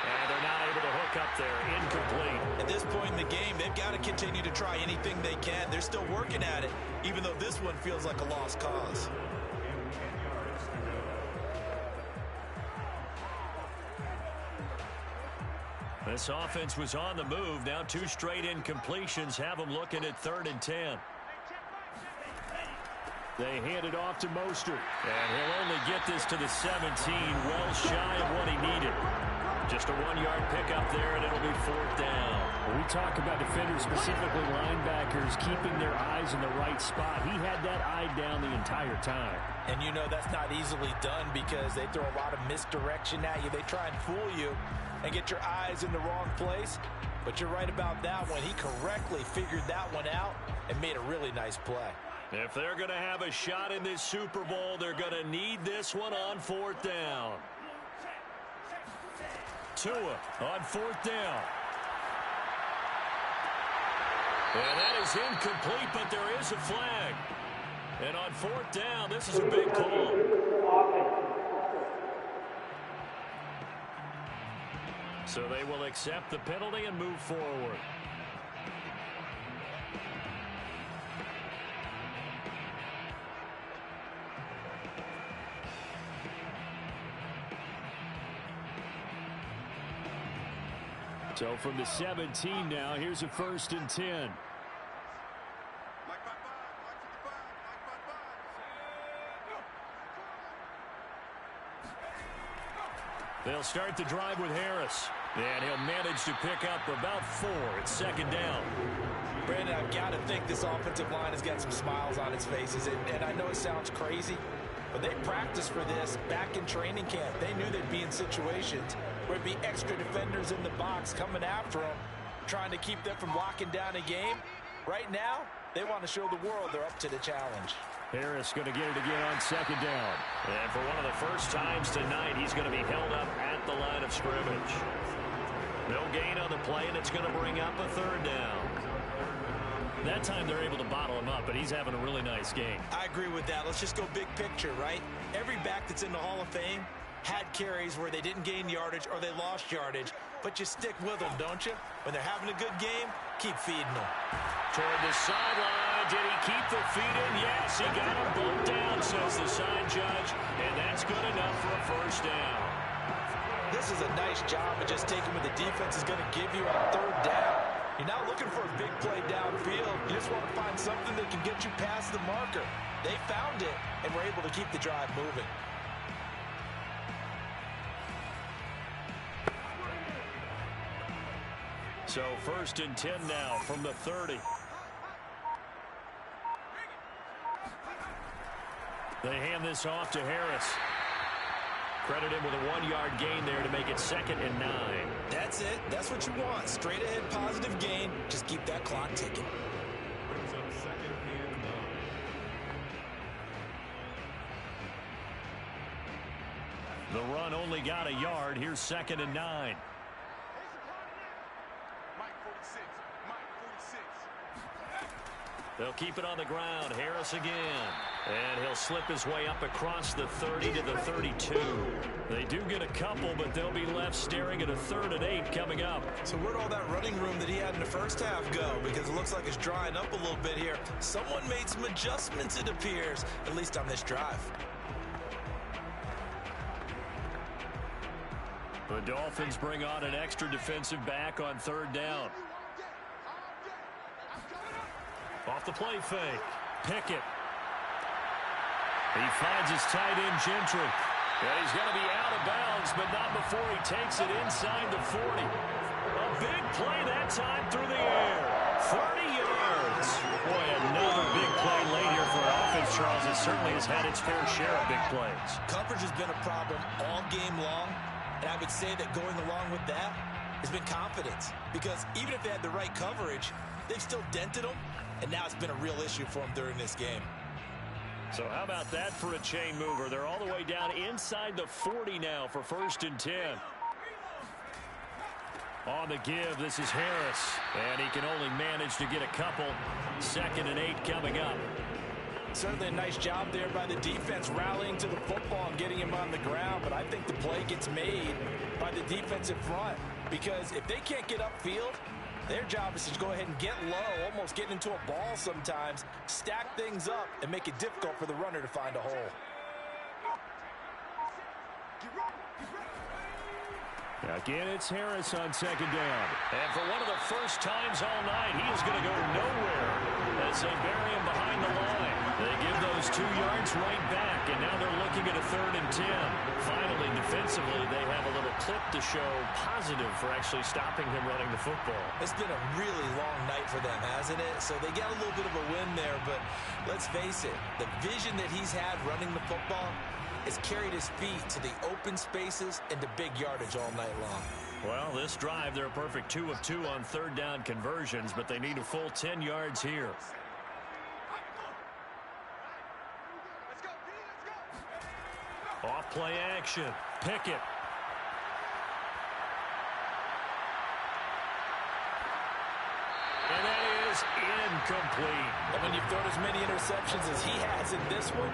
And they're not able to hook up there. Incomplete. At this point in the game, they've got to continue to try anything they can. They're still working at it, even though this one feels like a lost cause. This offense was on the move. Now 2 straight incompletions have them looking at 3rd and 10. They hand it off to Mostert. And he'll only get this to the 17, well shy of what he needed. Just a 1-yard pickup there, and it'll be 4th down. When we talk about defenders, specifically linebackers, keeping their eyes in the right spot, he had that eye down the entire time. And you know that's not easily done because they throw a lot of misdirection at you. They try and fool you and get your eyes in the wrong place. But you're right about that one. He correctly figured that one out and made a really nice play. If they're going to have a shot in this Super Bowl, they're going to need this one on 4th down. Tua on 4th down. And that is incomplete, but there is a flag. And on 4th down, this is a big call. So they will accept the penalty and move forward. So from the 17 now, here's a 1st and 10. They'll start the drive with Harris. And he'll manage to pick up about 4 at 2nd down. Brandon, I've got to think this offensive line has got some smiles on its faces. And I know it sounds crazy, but they practiced for this back in training camp. They knew they'd be in situations where there'd be extra defenders in the box coming after them, trying to keep them from locking down a game. Right now, they want to show the world they're up to the challenge. Harris going to get it again on 2nd down. And for one of the first times tonight, he's going to be held up at the line of scrimmage. No gain on the play, and it's going to bring up a 3rd down. That time they're able to bottle him up, but he's having a really nice game. I agree with that. Let's just go big picture, right? Every back that's in the Hall of Fame had carries where they didn't gain yardage or they lost yardage, but you stick with them, don't you? When they're having a good game, keep feeding them. Toward the sideline, did he keep the feet in? Yes, he got him both down, says the sign judge, and that's good enough for a 1st down. This is a nice job of just taking what the defense is going to give you on 3rd down. You're not looking for a big play downfield. You just want to find something that can get you past the marker. They found it and were able to keep the drive moving. So 1st and 10 now from the 30. They hand this off to Harris. Credit him with a 1-yard gain there to make it 2nd and 9. That's it. That's what you want. Straight ahead positive gain. Just keep that clock ticking. Brings up 2nd and 9. The run only got a yard. Here's 2nd and 9. They'll keep it on the ground. Harris again. And he'll slip his way up across the 30 to the 32. They do get a couple, but they'll be left staring at a 3rd and 8 coming up. So where'd all that running room that he had in the first half go? Because it looks like it's drying up a little bit here. Someone made some adjustments, it appears, at least on this drive. The Dolphins bring on an extra defensive back on 3rd down. Off the play fake. Pickett. He finds his tight end, Gentry. And he's going to be out of bounds, but not before he takes it inside the 40. A big play that time through the air. 30 yards. Boy, another big play late here for offense, Charles. It certainly has had its fair share of big plays. Coverage has been a problem all game long, and I would say that going along with that has been confidence. Because even if they had the right coverage, they've still dented them. And now it's been a real issue for him during this game. So how about that for a chain mover? They're all the way down inside the 40 now for 1st and 10. On the give, this is Harris. And he can only manage to get a couple. 2nd and 8 coming up. Certainly a nice job there by the defense, rallying to the football and getting him on the ground. But I think the play gets made by the defensive front, because if they can't get upfield, their job is to go ahead and get low, almost get into a ball sometimes, stack things up, and make it difficult for the runner to find a hole. Again, it's Harris on second down. And for one of the first times all night, he is going to go nowhere as they bury him behind the line. They give those 2 yards right back, and now they're looking at a 3rd and 10. Finally, defensively, they have a little clip to show positive for actually stopping him running the football. It's been a really long night for them, hasn't it? So they got a little bit of a win there, but let's face it, the vision that he's had running the football has carried his feet to the open spaces and to big yardage all night long. Well, this drive, they're a perfect 2 of 2 on 3rd down conversions, but they need a full 10 yards here. Off play action. Pickett. And that is incomplete. And when you've thrown as many interceptions as he has in this one,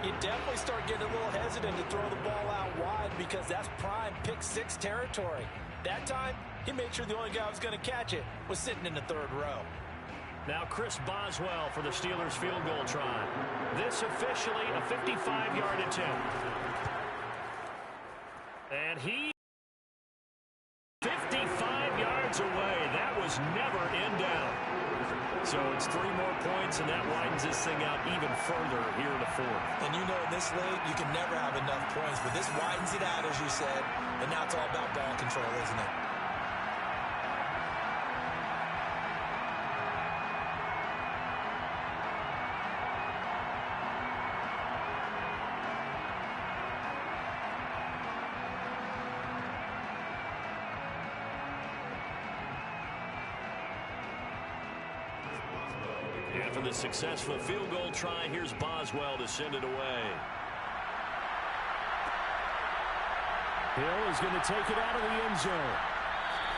you definitely start getting a little hesitant to throw the ball out wide, because that's prime pick 6 territory. That time, he made sure the only guy who was going to catch it was sitting in the 3rd row. Now Chris Boswell for the Steelers field goal try. This officially a 55-yard attempt. And he 55 yards away. That was never in doubt. So it's 3 more points, and that widens this thing out even further here in the 4th. And you know, in this league, you can never have enough points, but this widens it out, as you said, and now it's all about ball control, isn't it? And for the successful field goal try, here's Boswell to send it away. Hill is going to take it out of the end zone.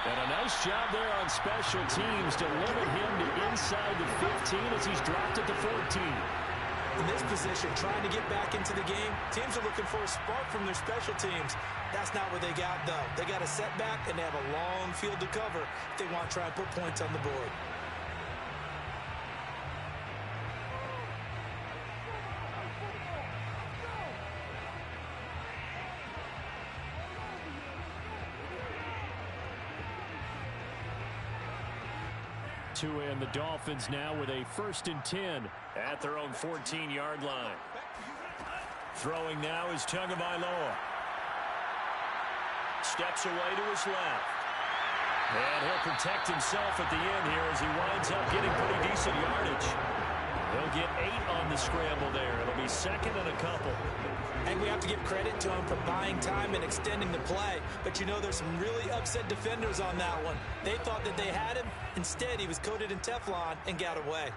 And a nice job there on special teams to limit him to inside the 15 as he's dropped at the 14. In this position, trying to get back into the game, teams are looking for a spark from their special teams. That's not what they got, though. They got a setback, and they have a long field to cover if they want to try and put points on the board. And the Dolphins now with a 1st and 10 at their own 14-yard line. Throwing now is Tagovailoa. Steps away to his left. And he'll protect himself at the end here as he winds up getting pretty decent yardage. He'll get 8 on the scramble there. It'll be 2nd and a couple. And we have to give credit to him for buying time and extending the play. But you know, there's some really upset defenders on that one. They thought that they had him. Instead, he was coated in Teflon and got away.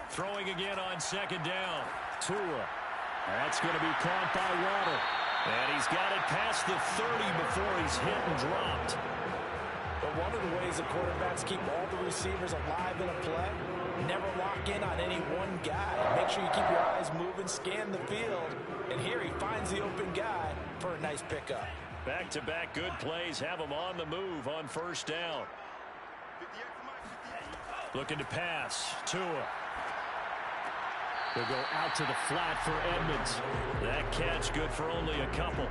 Throwing again on 2nd down. Tua. That's going to be caught by Waddle. And he's got it past the 30 before he's hit and dropped. But one of the ways the quarterbacks keep all the receivers alive in a play, never lock in on any one guy. Make sure you keep your eyes moving, scan the field. And here he finds the open guy for a nice pickup. Back-to-back good plays have him on the move on 1st down. Looking to pass. Tua. They'll go out to the flat for Edmonds. That catch good for only a couple.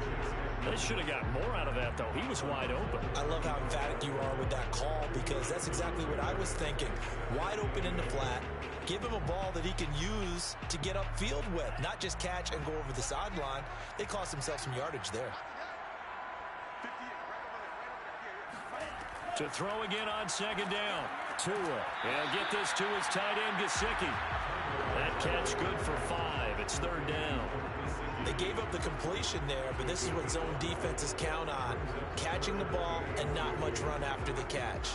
They should have got more out of that, though. He was wide open. I love how emphatic you are with that call, because that's exactly what I was thinking. Wide open in the flat. Give him a ball that he can use to get upfield with, not just catch and go over the sideline. They cost themselves some yardage there. To throw again on 2nd down. Tua. And get this to his tight end, Gesicki. That catch good for 5. It's 3rd down. They gave up the completion there, but this is what zone defenses count on. Catching the ball and not much run after the catch.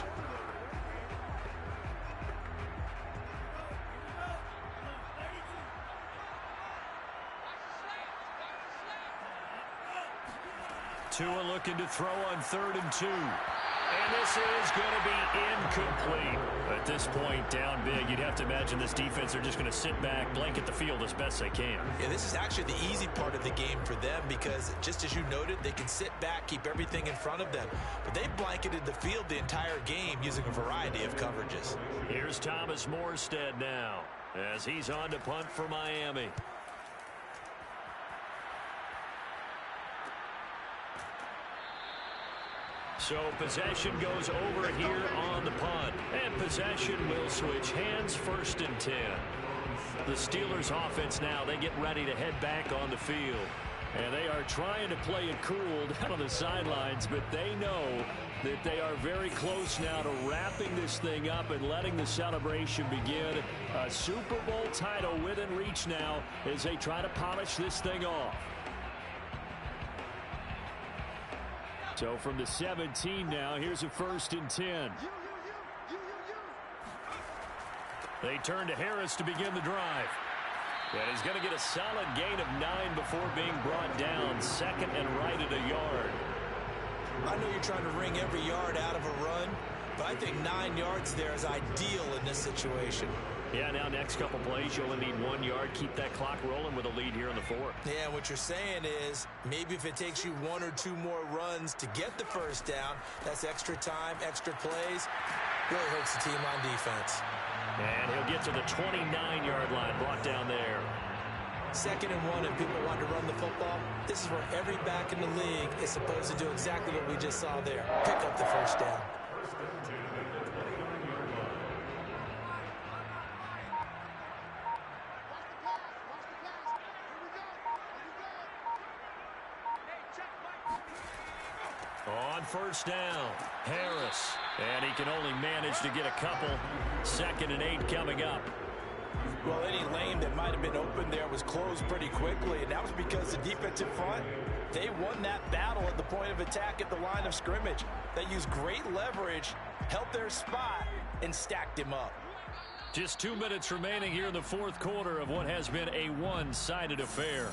Tua looking to throw on 3rd and 2. And this is going to be incomplete. At this point, down big, you'd have to imagine this defense are just going to sit back, blanket the field as best they can. Yeah, this is actually the easy part of the game for them because, just as you noted, they can sit back, keep everything in front of them. But they blanketed the field the entire game using a variety of coverages. Here's Thomas Morstead now as he's on to punt for Miami. So possession goes over here on the punt. And possession will switch hands, 1st and 10. The Steelers offense now, they get ready to head back on the field. And they are trying to play it cool down on the sidelines, but they know that they are very close now to wrapping this thing up and letting the celebration begin. A Super Bowl title within reach now as they try to polish this thing off. So from the 17 now, here's a 1st and 10. They turn to Harris to begin the drive. And he's going to get a solid gain of 9 before being brought down. 2nd and right at a yard. I know you're trying to wring every yard out of a run, but I think 9 yards there is ideal in this situation. Yeah, now next couple plays, you only need 1 yard. Keep that clock rolling with a lead here in the 4th. Yeah, what you're saying is maybe if it takes you 1 or 2 more runs to get the 1st down, that's extra time, extra plays. Really hurts the team on defense. And he'll get to the 29-yard line, brought down there. 2nd and 1, and people want to run the football. This is where every back in the league is supposed to do exactly what we just saw there. Pick up the 1st down. On 1st down, Harris. And he can only manage to get a couple. 2nd and 8 coming up. Well, any lane that might have been open there was closed pretty quickly, and that was because the defensive front, they won that battle at the point of attack at the line of scrimmage. They used great leverage, held their spot, and stacked him up. Just 2 minutes remaining here in the 4th quarter of what has been a one-sided affair.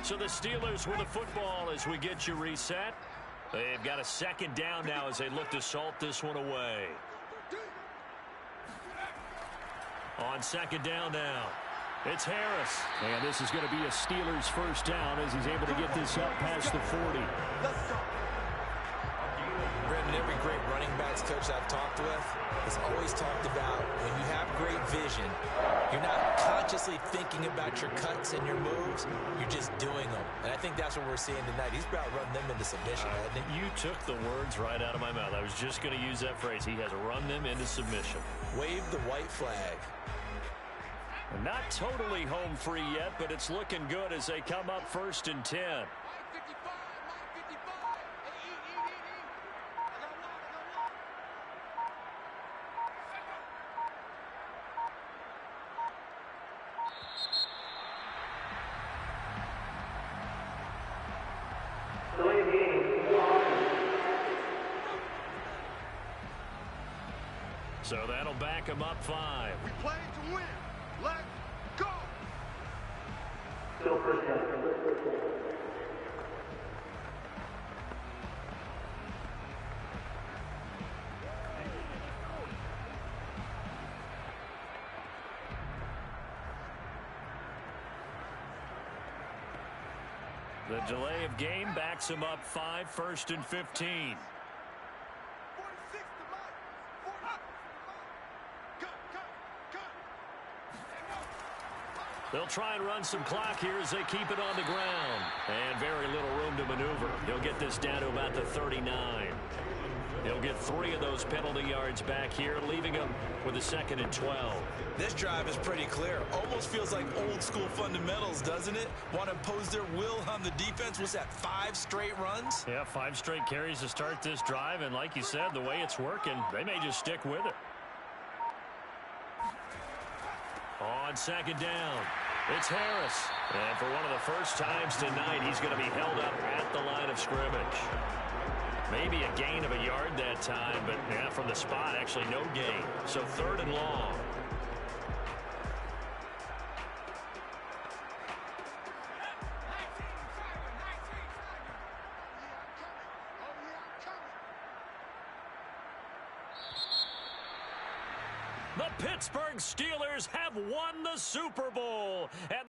So the Steelers with the football as we get you reset. They've got a 2nd down now as they look to salt this one away. On 2nd down now, it's Harris. And this is going to be a Steelers 1st down as he's able to get this up past the 40. Brandon, every great running backs coach I've talked with has always talked about when you have great vision, you're not consciously thinking about your cuts and your moves, you're just doing them. And I think that's what we're seeing tonight. He's about run them into submission, hasn't he? You took the words right out of my mouth. I was just going to use that phrase. He has run them into submission. Wave the white flag. Not totally home free yet, but it's looking good as they come up 1st and 10. So that'll back him up 5. We play to win. Let's go. The delay of game backs him up 5, 1st and 15. 46 to Mike. 46 to Mike. Cut. They'll try and run some clock here as they keep it on the ground. And very little room to maneuver. He'll get this down to about the 39. He'll get 3 of those penalty yards back here, leaving him with a 2nd and 12. This drive is pretty clear. Almost feels like old school fundamentals, doesn't it? Want to impose their will on the defense. Was that 5 straight runs? Yeah, 5 straight carries to start this drive. And like you said, the way it's working, they may just stick with it. On 2nd down, it's Harris. And for one of the first times tonight, he's going to be held up at the line of scrimmage. Maybe a gain of a yard that time, but yeah, from the spot, actually no gain. So 3rd and long. The Pittsburgh Steelers have won the Super Bowl. And